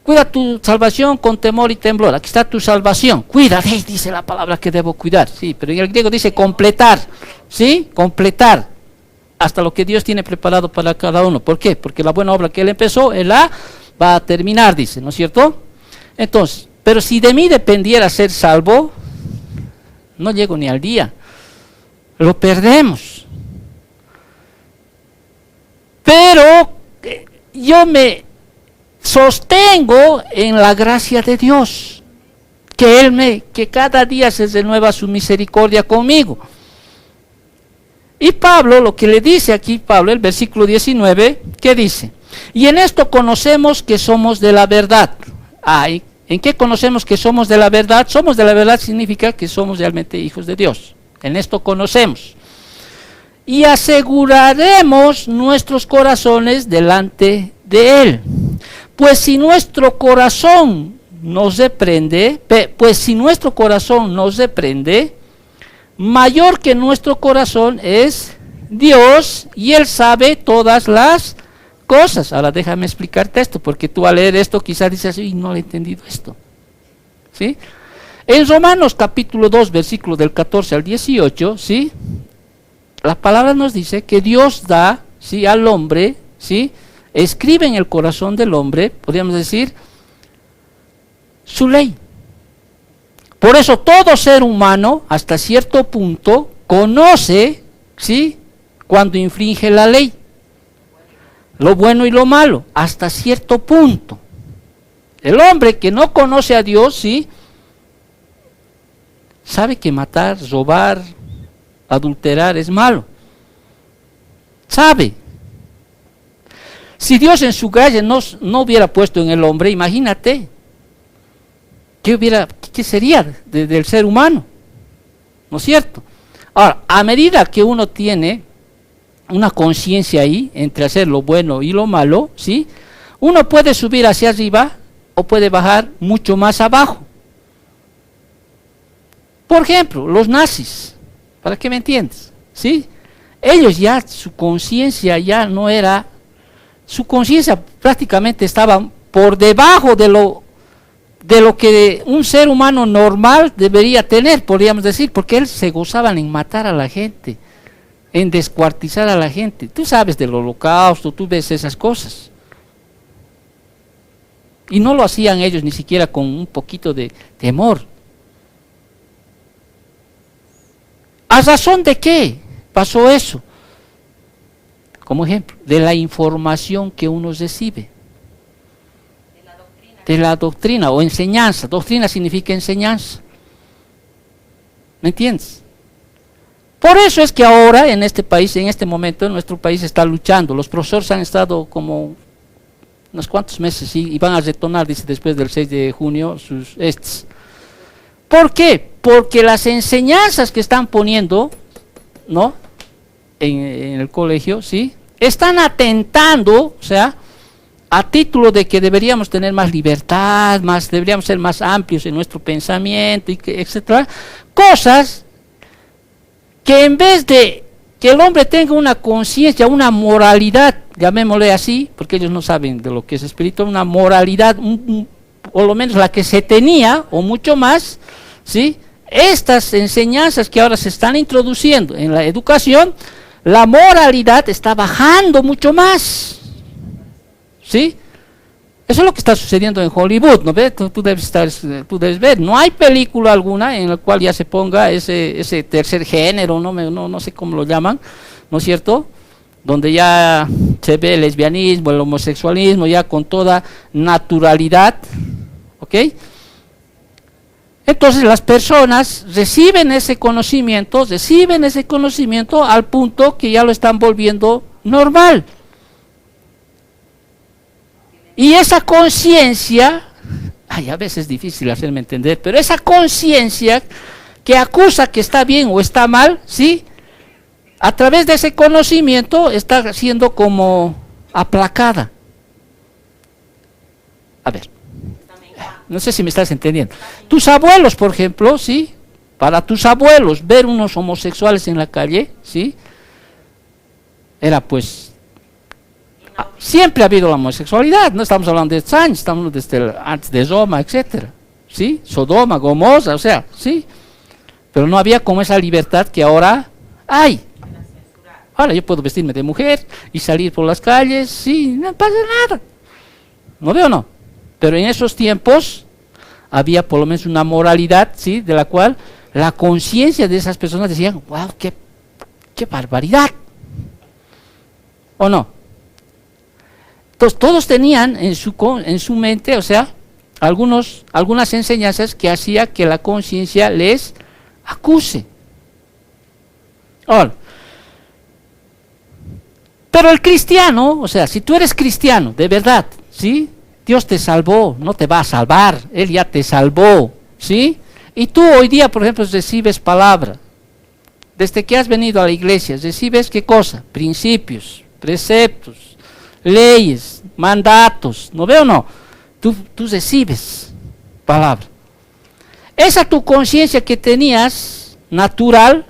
Cuida tu salvación con temor y temblor. Aquí está tu salvación. Cuida, dice la palabra que debo cuidar. Sí, pero en el griego dice completar. ¿Sí? Completar. Hasta lo que Dios tiene preparado para cada uno. ¿Por qué? Porque la buena obra que Él empezó, Él la va a terminar, dice, ¿no es cierto? Entonces, pero si de mí dependiera ser salvo, no llego ni al día. Lo perdemos. Pero yo me sostengo en la gracia de Dios, que cada día se renueva su misericordia conmigo. Y Pablo, lo que le dice aquí Pablo, el versículo 19, ¿qué dice? Y en esto conocemos que somos de la verdad. ¿En qué conocemos que somos de la verdad? Somos de la verdad significa que somos realmente hijos de Dios. En esto conocemos. Y aseguraremos nuestros corazones delante de Él. Pues si nuestro corazón nos reprende, mayor que nuestro corazón es Dios, y Él sabe todas las cosas. Ahora déjame explicarte esto, porque tú al leer esto quizás dices, uy, no he entendido esto. ¿Sí? En Romanos capítulo 2, versículo del 14 al 18, ¿sí? La palabra nos dice que Dios da, ¿sí?, al hombre, ¿sí?, escribe en el corazón del hombre, podríamos decir, su ley. Por eso todo ser humano, hasta cierto punto, conoce, ¿sí?, cuando infringe la ley, lo bueno y lo malo, hasta cierto punto. El hombre que no conoce a Dios, ¿sí?, sabe que matar, robar, adulterar es malo. Sabe. Si Dios en su gracia no hubiera puesto en el hombre, imagínate, ¿qué sería del ser humano? ¿No es cierto? Ahora, a medida que uno tiene una conciencia ahí, entre hacer lo bueno y lo malo, ¿sí?, uno puede subir hacia arriba o puede bajar mucho más abajo. Por ejemplo, los nazis, para que me entiendas, ¿sí? Ellos ya, su conciencia ya no era, su conciencia prácticamente estaba por debajo de lo que un ser humano normal debería tener, podríamos decir, porque ellos se gozaban en matar a la gente, en descuartizar a la gente. Tú sabes del Holocausto, tú ves esas cosas. Y no lo hacían ellos ni siquiera con un poquito de temor. ¿A razón de qué pasó eso? Como ejemplo, de la información que uno recibe. De la doctrina o enseñanza. Doctrina significa enseñanza. ¿Me entiendes? Por eso es que ahora en este país, en este momento, nuestro país está luchando. Los profesores han estado como unos cuantos meses y van a retornar, dice, después del 6 de junio, sus estos. ¿Por qué? Porque las enseñanzas que están poniendo, ¿no?, en el colegio, ¿sí? Están atentando, o sea, a título de que deberíamos tener más libertad, deberíamos ser más amplios en nuestro pensamiento, etcétera, cosas que en vez de que el hombre tenga una conciencia, una moralidad, llamémosle así, porque ellos no saben de lo que es espiritual, una moralidad, o lo menos la que se tenía, o mucho más, ¿sí? Estas enseñanzas que ahora se están introduciendo en la educación, la moralidad está bajando mucho más, ¿sí? Eso es lo que está sucediendo en Hollywood, ¿no ves? Tú debes ver, no hay película alguna en la cual ya se ponga ese tercer género, no sé cómo lo llaman, ¿no es cierto? Donde ya se ve el lesbianismo, el homosexualismo, ya con toda naturalidad, ¿ok? Entonces las personas reciben ese conocimiento al punto que ya lo están volviendo normal. Y esa conciencia, a veces es difícil hacerme entender, pero esa conciencia que acusa que está bien o está mal, ¿sí? A través de ese conocimiento está siendo como aplacada. A ver, no sé si me estás entendiendo. Tus abuelos, por ejemplo, ¿sí? Para tus abuelos ver unos homosexuales en la calle, ¿sí? Era pues... Siempre ha habido la homosexualidad, no estamos hablando de años, estamos hablando desde antes de Roma, etcétera, ¿sí? Sodoma, Gomorra, o sea, ¿sí? Pero no había como esa libertad que ahora hay. Ahora yo puedo vestirme de mujer y salir por las calles, sí, no pasa nada. ¿No veo o no? Pero en esos tiempos había por lo menos una moralidad, ¿sí? De la cual la conciencia de esas personas decían, wow, qué barbaridad. ¿O no? Entonces todos tenían en su mente, o sea, algunas enseñanzas que hacía que la conciencia les acuse. Ahora, pero el cristiano, o sea, si tú eres cristiano, de verdad, ¿sí? Dios te salvó, no te va a salvar, Él ya te salvó, ¿sí? Y tú hoy día, por ejemplo, recibes palabra. Desde que has venido a la iglesia, recibes ¿qué cosa? Principios, preceptos, leyes, mandatos, ¿no veo o no? Tú recibes palabra. Esa tu conciencia que tenías natural,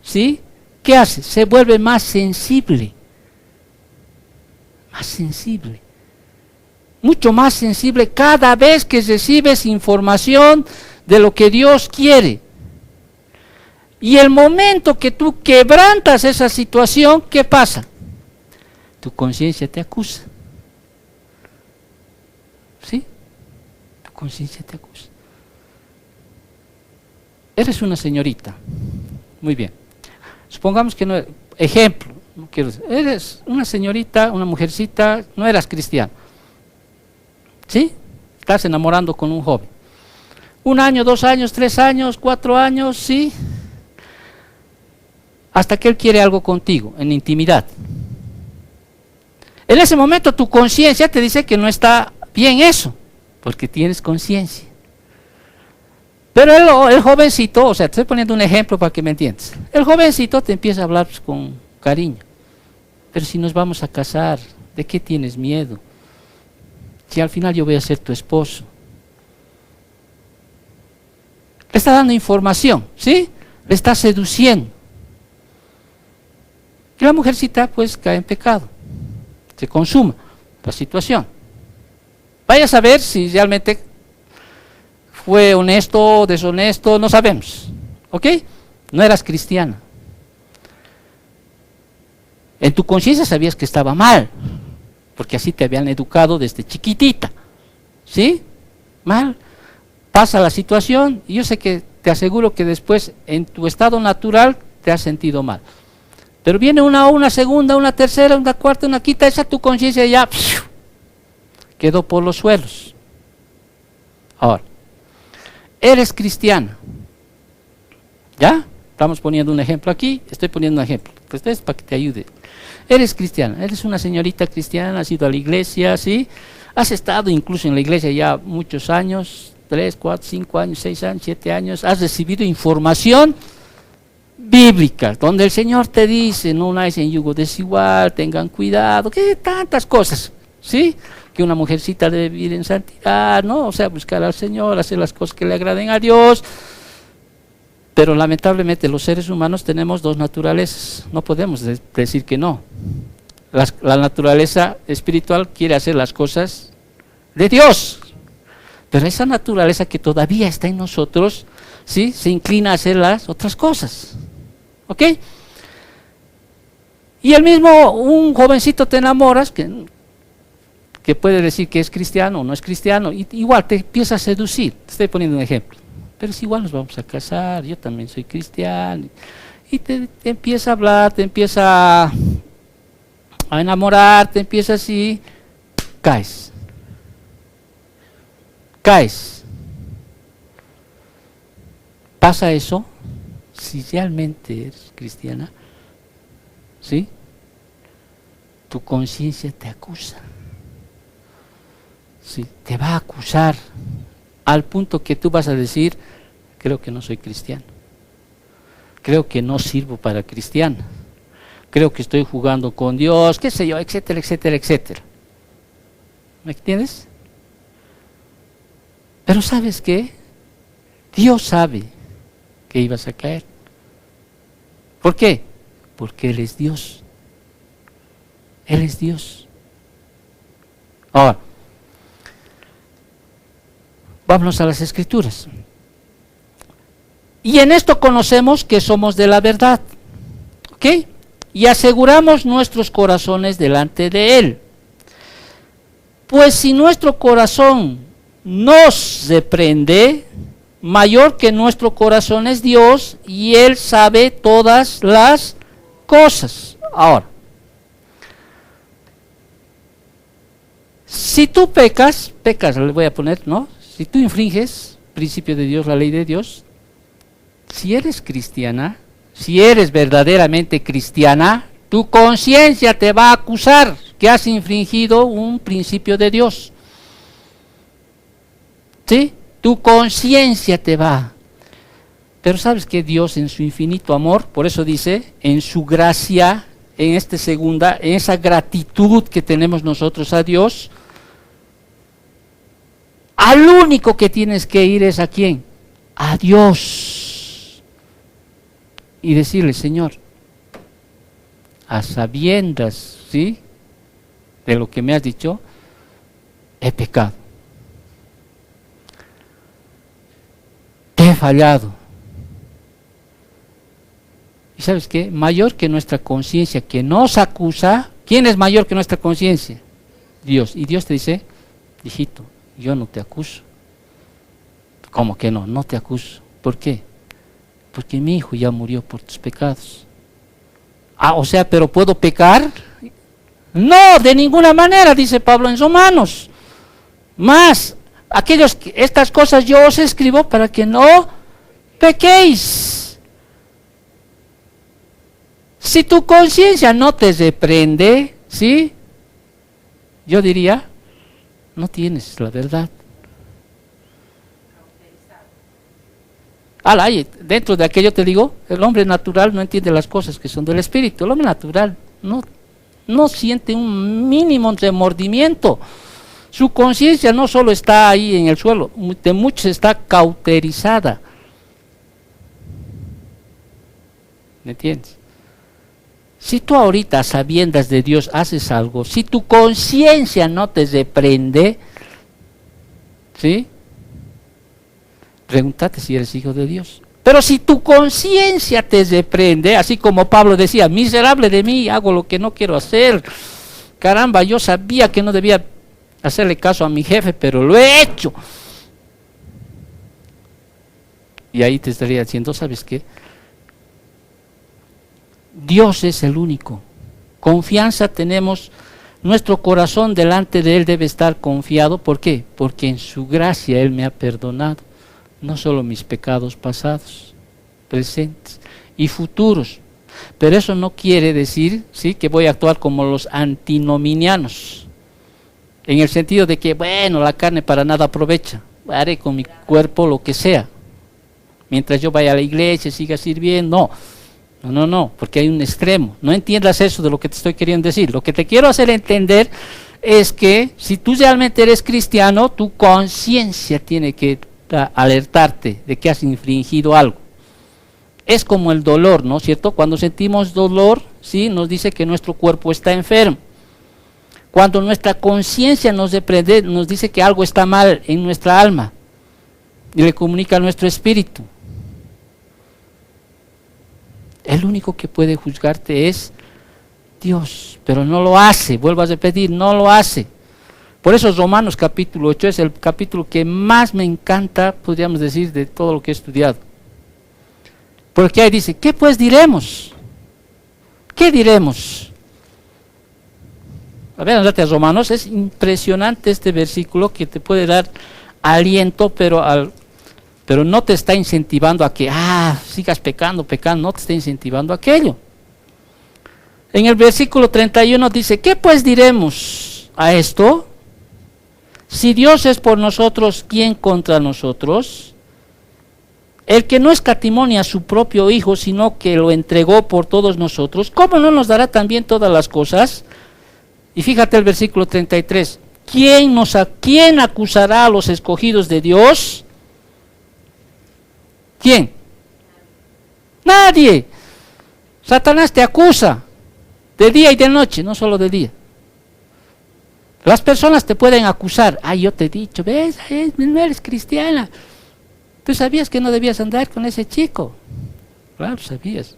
¿sí? ¿Qué hace? Se vuelve más sensible. Más sensible. Mucho más sensible cada vez que recibes información de lo que Dios quiere. Y el momento que tú quebrantas esa situación, ¿qué pasa? Tu conciencia te acusa. ¿Sí? Tu conciencia te acusa. Eres una señorita. Muy bien. Supongamos que no, ejemplo, no quiero decir, eres una señorita, una mujercita, no eras cristiano. ¿Sí? Estás enamorando con un joven. 1 año, 2 años, 3 años, 4 años, ¿sí? Hasta que él quiere algo contigo, en intimidad. En ese momento tu conciencia te dice que no está bien eso, porque tienes conciencia. Pero el jovencito, o sea, te estoy poniendo un ejemplo para que me entiendas. El jovencito te empieza a hablar pues, con cariño. Pero si nos vamos a casar, ¿de qué tienes miedo? Si al final yo voy a ser tu esposo. Le está dando información, ¿sí? Le está seduciendo. Y la mujercita pues cae en pecado. Se consuma la situación. Vaya a saber si realmente fue honesto o deshonesto, no sabemos. ¿Ok? No eras cristiana. En tu conciencia sabías que estaba mal, porque así te habían educado desde chiquitita. ¿Sí? Mal. Pasa la situación y yo sé que te aseguro que después en tu estado natural te has sentido mal. Pero viene una segunda, una tercera, una cuarta, una quinta, esa tu conciencia ya quedó por los suelos. Ahora, eres cristiana. ¿Ya? Estamos poniendo un ejemplo aquí, estoy poniendo un ejemplo. Pues es para que te ayude. Eres cristiana, eres una señorita cristiana, has ido a la iglesia, ¿sí? Has estado incluso en la iglesia ya muchos años, 3, 4, 5 años, 6 años, 7 años, has recibido información bíblica, donde el Señor te dice, no unáis en yugo desigual, tengan cuidado, que tantas cosas, ¿sí? Que una mujercita debe vivir en santidad, ¿no? O sea, buscar al Señor, hacer las cosas que le agraden a Dios. Pero lamentablemente los seres humanos tenemos dos naturalezas, no podemos decir que no. La naturaleza espiritual quiere hacer las cosas de Dios, pero esa naturaleza que todavía está en nosotros, ¿sí? Se inclina a hacer las otras cosas, ¿ok? Y el mismo, un jovencito te enamoras, que puede decir que es cristiano o no es cristiano, y igual te empieza a seducir, te estoy poniendo un ejemplo. Pero es igual, nos vamos a casar, yo también soy cristiano. Y te empieza a hablar, te empieza a enamorar, te empieza así, caes. ¿Pasa eso? Si realmente eres cristiana, ¿sí? Tu conciencia te acusa. Sí, te va a acusar. Al punto que tú vas a decir, creo que no soy cristiano, creo que no sirvo para cristiano, creo que estoy jugando con Dios, qué sé yo, etcétera, etcétera, etcétera. ¿Me entiendes? Pero ¿sabes qué? Dios sabe que ibas a caer. ¿Por qué? Porque Él es Dios. Él es Dios. Ahora, vámonos a las Escrituras. Y en esto conocemos que somos de la verdad, ¿ok? Y aseguramos nuestros corazones delante de Él. Pues si nuestro corazón nos reprende, mayor que nuestro corazón es Dios, y Él sabe todas las cosas. Ahora, si tú pecas, le voy a poner, ¿no? Si tú infringes principio de Dios, la ley de Dios, si eres cristiana, si eres verdaderamente cristiana, tu conciencia te va a acusar que has infringido un principio de Dios. ¿Sí? Tu conciencia te va. Pero sabes que Dios en su infinito amor, por eso dice, en su gracia, en esa gratitud que tenemos nosotros a Dios, al único que tienes que ir es ¿a quién? A Dios. Y decirle, Señor, a sabiendas, ¿sí?, de lo que me has dicho, he pecado. Te he fallado. ¿Y sabes qué? Mayor que nuestra conciencia que nos acusa, ¿quién es mayor que nuestra conciencia? Dios. Y Dios te dice, hijito, yo no te acuso. ¿Cómo que no? No te acuso. ¿Por qué? Porque mi hijo ya murió por tus pecados. Ah, o sea, ¿pero puedo pecar? No, de ninguna manera, dice Pablo en Romanos. Más, estas cosas yo os escribo para que no pequéis. Si tu conciencia no te reprende, ¿sí?, yo diría, no tienes la verdad. Dentro de aquello te digo, el hombre natural no entiende las cosas que son del espíritu. El hombre natural no siente un mínimo remordimiento. Su conciencia no solo está ahí en el suelo, de muchos está cauterizada. ¿Me entiendes? Si tú ahorita, a sabiendas de Dios, haces algo, si tu conciencia no te reprende, ¿sí?, pregúntate si eres hijo de Dios. Pero si tu conciencia te reprende, así como Pablo decía, miserable de mí, hago lo que no quiero hacer. Caramba, yo sabía que no debía hacerle caso a mi jefe, pero lo he hecho. Y ahí te estaría diciendo, ¿sabes qué? Dios es el único. Confianza tenemos, nuestro corazón delante de Él debe estar confiado. ¿Por qué? Porque en su gracia Él me ha perdonado. No solo mis pecados pasados, presentes y futuros. Pero eso no quiere decir, ¿sí?, que voy a actuar como los antinominianos. En el sentido de que, bueno, la carne para nada aprovecha. Haré con mi cuerpo lo que sea. Mientras yo vaya a la iglesia, siga sirviendo. No. No, porque hay un extremo. No entiendas eso de lo que te estoy queriendo decir. Lo que te quiero hacer entender es que si tú realmente eres cristiano, tu conciencia tiene que alertarte de que has infringido algo. Es como el dolor, ¿no es cierto? Cuando sentimos dolor, ¿sí? Nos dice que nuestro cuerpo está enfermo. Cuando nuestra conciencia nos reprende, nos dice que algo está mal en nuestra alma y le comunica a nuestro espíritu. El único que puede juzgarte es Dios, pero no lo hace, vuelvo a repetir, no lo hace. Por eso Romanos capítulo 8 es el capítulo que más me encanta, podríamos decir, de todo lo que he estudiado. Porque ahí dice, ¿qué pues diremos? ¿Qué diremos? A ver, andate a Romanos, es impresionante este versículo que te puede dar aliento, pero no te está incentivando a que, sigas pecando, no te está incentivando a aquello. En el versículo 31 dice, ¿qué pues diremos a esto? Si Dios es por nosotros, ¿quién contra nosotros? El que no escatimó ni a su propio Hijo, sino que lo entregó por todos nosotros, ¿cómo no nos dará también todas las cosas? Y fíjate el versículo 33, ¿quién acusará a los escogidos de Dios? ¿Quién? Nadie. Satanás te acusa de día y de noche, no solo de día. Las personas te pueden acusar. Yo te he dicho, ves, no eres cristiana. Tú sabías que no debías andar con ese chico. Claro, sabías.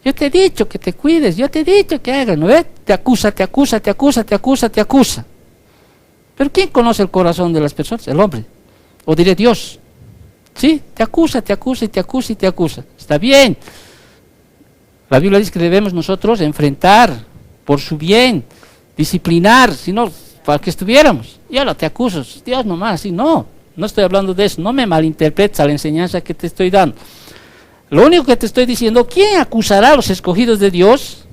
Yo te he dicho que te cuides, yo te he dicho que hagas, ¿no ves? Te acusa. Pero ¿quién conoce el corazón de las personas? El hombre. O diré Dios. Sí, te acusa. Está bien. La Biblia dice que debemos nosotros enfrentar por su bien, disciplinar, si no, para que estuviéramos. Yo no te acuso, Dios nomás, así no estoy hablando de eso, no me malinterpretes a la enseñanza que te estoy dando. Lo único que te estoy diciendo, ¿quién acusará a los escogidos de Dios?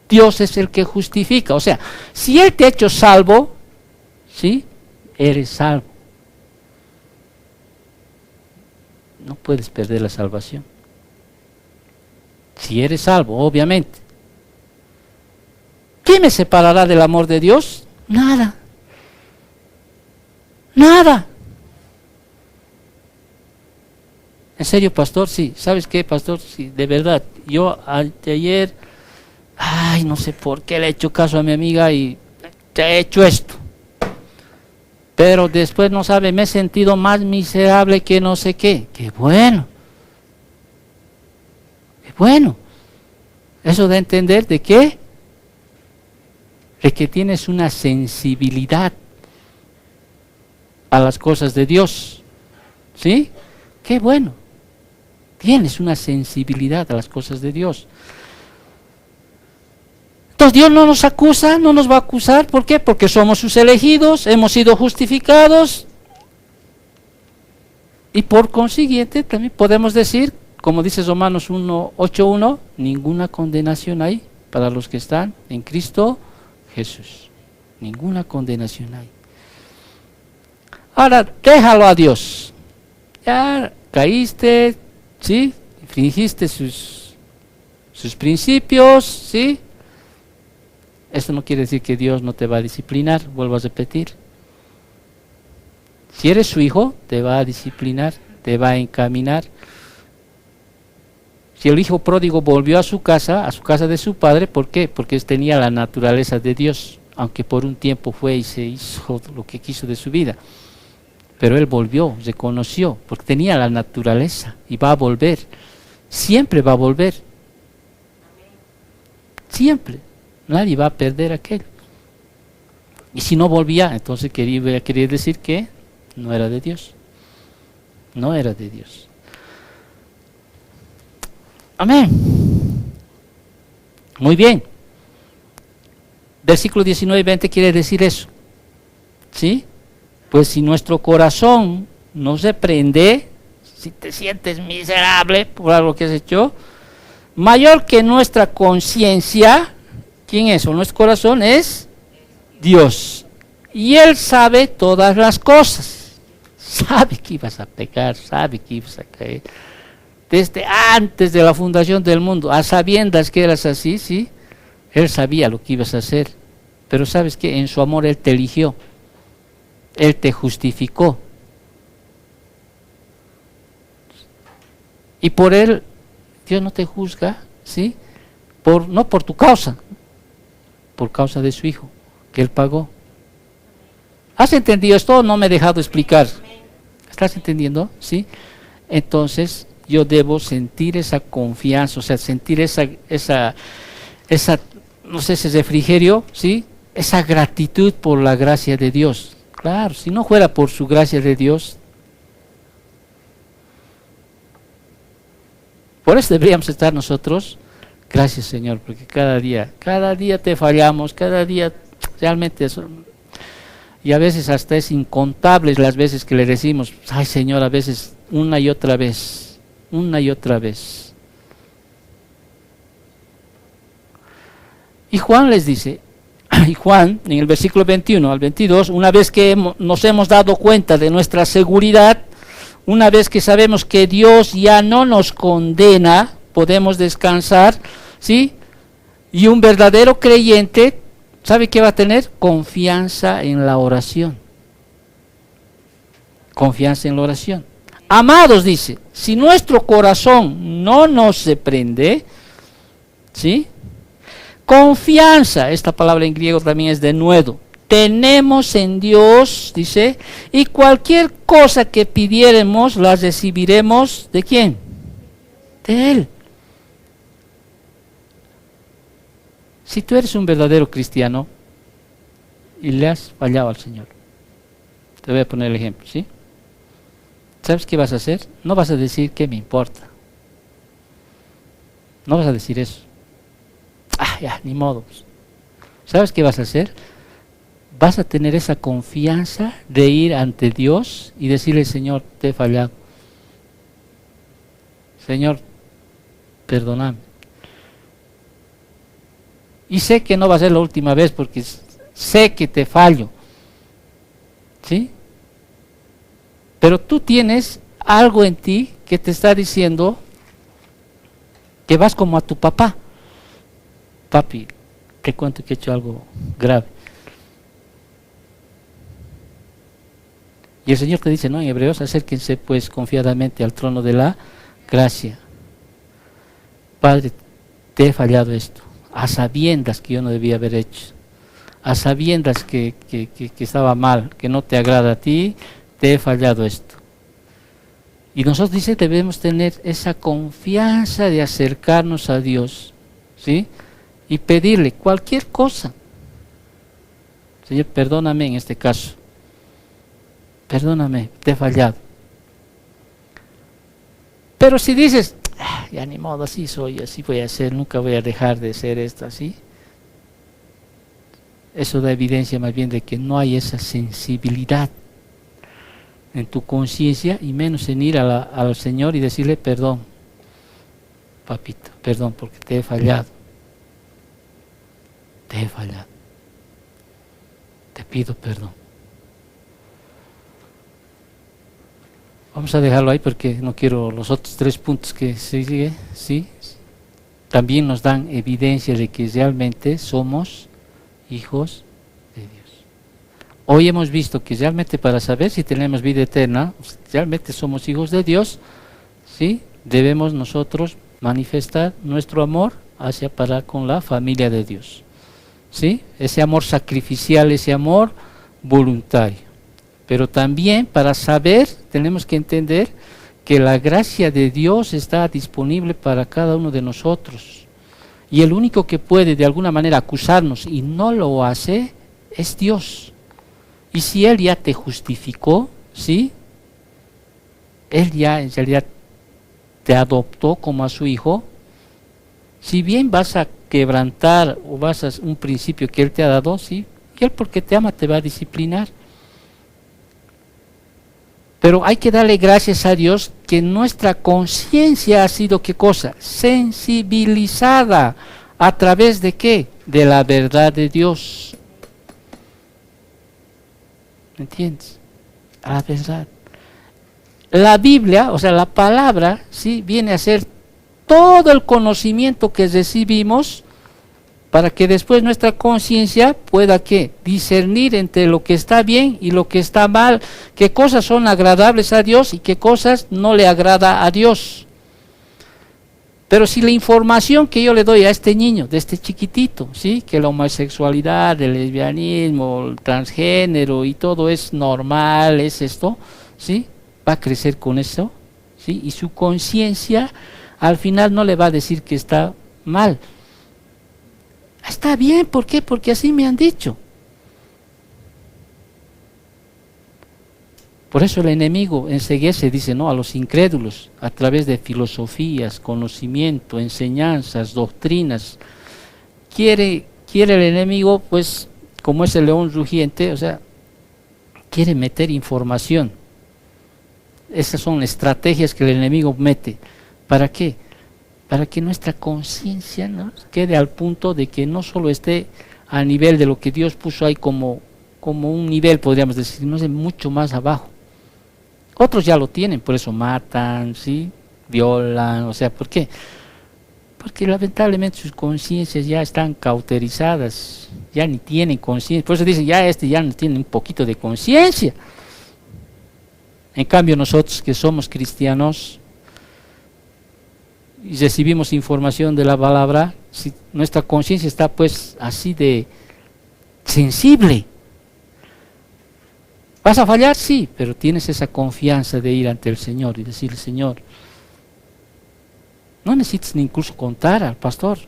Dios es el que justifica. O sea, si Él te ha hecho salvo, ¿sí? Eres salvo. No puedes perder la salvación. Si eres salvo, obviamente. ¿Qué me separará del amor de Dios? Nada. ¿En serio, pastor? Sí. ¿Sabes qué, pastor? Sí, de verdad. Yo ayer, no sé por qué le he hecho caso a mi amiga y te he hecho esto. Pero después, no sabe, me he sentido más miserable que no sé qué. ¡Qué bueno! Eso da a entender de qué, de que tienes una sensibilidad a las cosas de Dios. ¿Sí? ¡Qué bueno! Tienes una sensibilidad a las cosas de Dios. Entonces Dios no nos acusa, no nos va a acusar. ¿Por qué? Porque somos sus elegidos, hemos sido justificados. Y por consiguiente también podemos decir, como dice Romanos 8:1, ninguna condenación hay para los que están en Cristo Jesús. Ninguna condenación hay. Ahora, déjalo a Dios. Ya caíste, ¿sí? Infringiste sus principios, ¿sí? Esto no quiere decir que Dios no te va a disciplinar, vuelvo a repetir. Si eres su hijo, te va a disciplinar, te va a encaminar. Si el hijo pródigo volvió a su casa de su padre, ¿por qué? Porque tenía la naturaleza de Dios, aunque por un tiempo fue y se hizo lo que quiso de su vida. Pero él volvió, reconoció, porque tenía la naturaleza y va a volver. Siempre va a volver. Siempre. Nadie va a perder aquello. Y si no volvía, entonces quería decir que no era de Dios. No era de Dios. Amén. Muy bien. Versículo 19 y 20 quiere decir eso. ¿Sí? Pues si nuestro corazón no se prende, si te sientes miserable por algo que has hecho, mayor que nuestra conciencia, ¿quién es? O nuestro corazón es Dios. Y Él sabe todas las cosas. Sabe que ibas a pecar, sabe que ibas a caer. desde antes de la fundación del mundo, a sabiendas que eras así, ¿sí? Él sabía lo que ibas a hacer, pero ¿sabes qué? En su amor Él te eligió, Él te justificó. Y por Él, Dios no te juzga, ¿sí? No por tu causa, por causa de su Hijo, que Él pagó. ¿Has entendido esto? No me he dejado explicar. ¿Estás entendiendo? ¿Sí? Entonces, yo debo sentir esa confianza, o sea, sentir esa no sé, ese refrigerio, ¿sí? Esa gratitud por la gracia de Dios. Claro, si no fuera por su gracia de Dios, por eso deberíamos estar nosotros, gracias Señor, porque cada día te fallamos, cada día realmente eso. Y a veces hasta es incontables las veces que le decimos, ay Señor, a veces una y otra vez. Y Juan les dice, y Juan en el versículo 21 al 22, una vez que nos hemos dado cuenta de nuestra seguridad, una vez que sabemos que Dios ya no nos condena, podemos descansar, ¿sí? Y un verdadero creyente, ¿sabe qué va a tener? Confianza en la oración. Confianza en la oración. Amados, dice, si nuestro corazón no nos reprende, ¿sí? Confianza, esta palabra en griego también es denuedo. Tenemos en Dios, dice, y cualquier cosa que pidiéremos la recibiremos, ¿de quién? De Él. Si tú eres un verdadero cristiano y le has fallado al Señor, te voy a poner el ejemplo, ¿sí? ¿Sabes qué vas a hacer? No vas a decir ¿qué me importa? No vas a decir eso. Ah, ya, ni modo. ¿Sabes qué vas a hacer? Vas a tener esa confianza de ir ante Dios y decirle, Señor, te he fallado. Señor, perdóname. Y sé que no va a ser la última vez porque sé que te fallo. ¿Sí? Pero tú tienes algo en ti que te está diciendo que vas como a tu papá. Papi, te cuento que he hecho algo grave. Y el Señor te dice, no, en Hebreos, acérquense pues confiadamente al trono de la gracia. Padre, te he fallado esto, a sabiendas que yo no debía haber hecho, a sabiendas que estaba mal, que no te agrada a ti, te he fallado esto. Y nosotros, dice, debemos tener esa confianza de acercarnos a Dios, ¿sí? Y pedirle cualquier cosa. Señor, perdóname en este caso. Perdóname, te he fallado. Pero si dices, ya ni modo, así soy, así voy a ser, nunca voy a dejar de ser esto, así. Eso da evidencia más bien de que no hay esa sensibilidad en tu conciencia y menos en ir al Señor y decirle perdón, papito, perdón porque te he fallado. Te he fallado. Te pido perdón. Vamos a dejarlo ahí porque no quiero los otros 3 puntos que sigue, ¿sí? También nos dan evidencia de que realmente somos hijos de Dios. Hoy hemos visto que realmente para saber si tenemos vida eterna, realmente somos hijos de Dios, ¿sí? Debemos nosotros manifestar nuestro amor hacia para con la familia de Dios, ¿sí? Ese amor sacrificial, ese amor voluntario. Pero también para saber tenemos que entender que la gracia de Dios está disponible para cada uno de nosotros. Y el único que puede de alguna manera acusarnos y no lo hace es Dios. Y si Él ya te justificó, ¿sí? Él ya en realidad te adoptó como a su hijo. Si bien vas a quebrantar o vas a un principio que Él te ha dado, ¿sí? Y Él porque te ama te va a disciplinar. Pero hay que darle gracias a Dios que nuestra conciencia ha sido, ¿qué cosa? Sensibilizada. ¿A través de qué? De la verdad de Dios. ¿Me entiendes? A la verdad. la Biblia, o sea, la palabra, ¿sí?, viene a ser todo el conocimiento que recibimos para que después nuestra conciencia pueda ¿qué? Discernir entre lo que está bien y lo que está mal, qué cosas son agradables a Dios y qué cosas no le agrada a Dios. Pero si la información que yo le doy a este niño, de este chiquitito, ¿sí?, que la homosexualidad, el lesbianismo, el transgénero y todo es normal, es esto, ¿sí?, va a crecer con eso, ¿sí?, y su conciencia al final no le va a decir que está mal. Está bien, ¿por qué? Porque así me han dicho. Por eso el enemigo enseguece, dice, ¿no?, a los incrédulos, a través de filosofías, conocimiento, enseñanzas, doctrinas. Quiere el enemigo, pues, como es el león rugiente, o sea, quiere meter información. Esas son estrategias que el enemigo mete. ¿Para qué? Para que nuestra conciencia, ¿no?, quede al punto de que no solo esté a nivel de lo que Dios puso ahí como un nivel, podríamos decir, no sé, mucho más abajo. Otros ya lo tienen, por eso matan, ¿sí?, violan, o sea, ¿por qué? Porque lamentablemente sus conciencias ya están cauterizadas, ya ni tienen conciencia, por eso dicen, ya no tiene un poquito de conciencia. En cambio nosotros que somos cristianos y recibimos información de la palabra, si nuestra conciencia está pues así de sensible. ¿Vas a fallar? Sí, pero tienes esa confianza de ir ante el Señor y decirle, Señor, no necesitas ni incluso contar al pastor.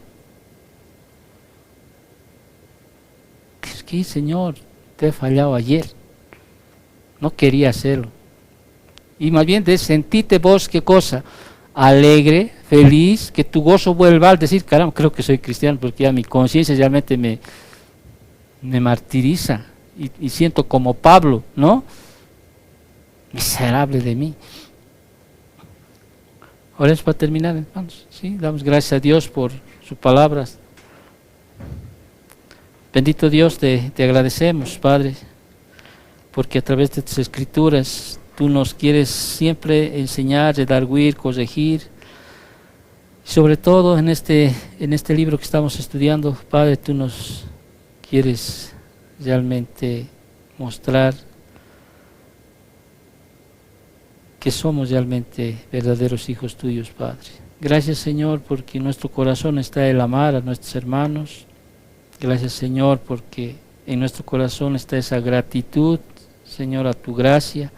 Es que, Señor, te he fallado ayer, no quería hacerlo. Y más bien de sentirte vos, ¿qué cosa? Alegre, feliz, que tu gozo vuelva al decir, caramba, creo que soy cristiano, porque ya mi conciencia realmente me martiriza y siento como Pablo, ¿no? Miserable de mí. Ahora es para terminar, hermanos, ¿sí? Damos gracias a Dios por sus palabras. Bendito Dios, te agradecemos, Padre, porque a través de tus escrituras tú nos quieres siempre enseñar, redarguir, corregir. Sobre todo en este libro que estamos estudiando, Padre, tú nos quieres realmente mostrar que somos realmente verdaderos hijos tuyos, Padre. Gracias, Señor, porque en nuestro corazón está el amar a nuestros hermanos. Gracias, Señor, porque en nuestro corazón está esa gratitud, Señor, a tu gracia.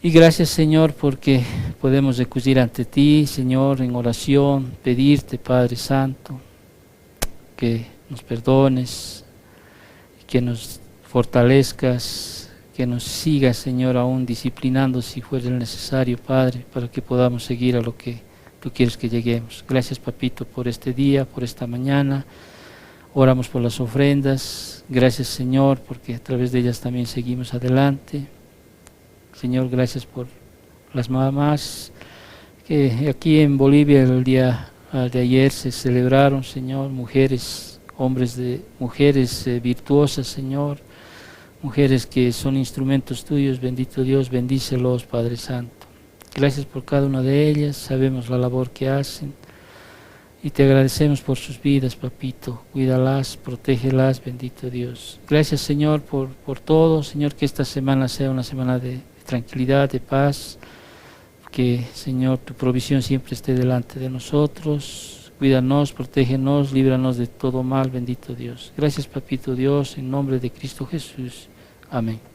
Y gracias, Señor, porque podemos recurrir ante ti, Señor, en oración, pedirte, Padre Santo, que nos perdones, que nos fortalezcas, que nos sigas, Señor, aún disciplinando si fuera necesario, Padre, para que podamos seguir a lo que tú quieres que lleguemos. Gracias, Papito, por este día, por esta mañana. Oramos por las ofrendas. Gracias, Señor, porque a través de ellas también seguimos adelante. Señor, gracias por las mamás que aquí en Bolivia el día de ayer se celebraron, Señor, mujeres virtuosas, Señor, mujeres que son instrumentos tuyos. Bendito Dios, bendícelos, Padre Santo. Gracias por cada una de ellas, sabemos la labor que hacen y te agradecemos por sus vidas, Papito. Cuídalas, protégelas, bendito Dios. Gracias, Señor, por todo, Señor, que esta semana sea una semana de tranquilidad, de paz, que, Señor, tu provisión siempre esté delante de nosotros. Cuídanos, protégenos, líbranos de todo mal, bendito Dios. Gracias, Papito Dios, en nombre de Cristo Jesús. Amén.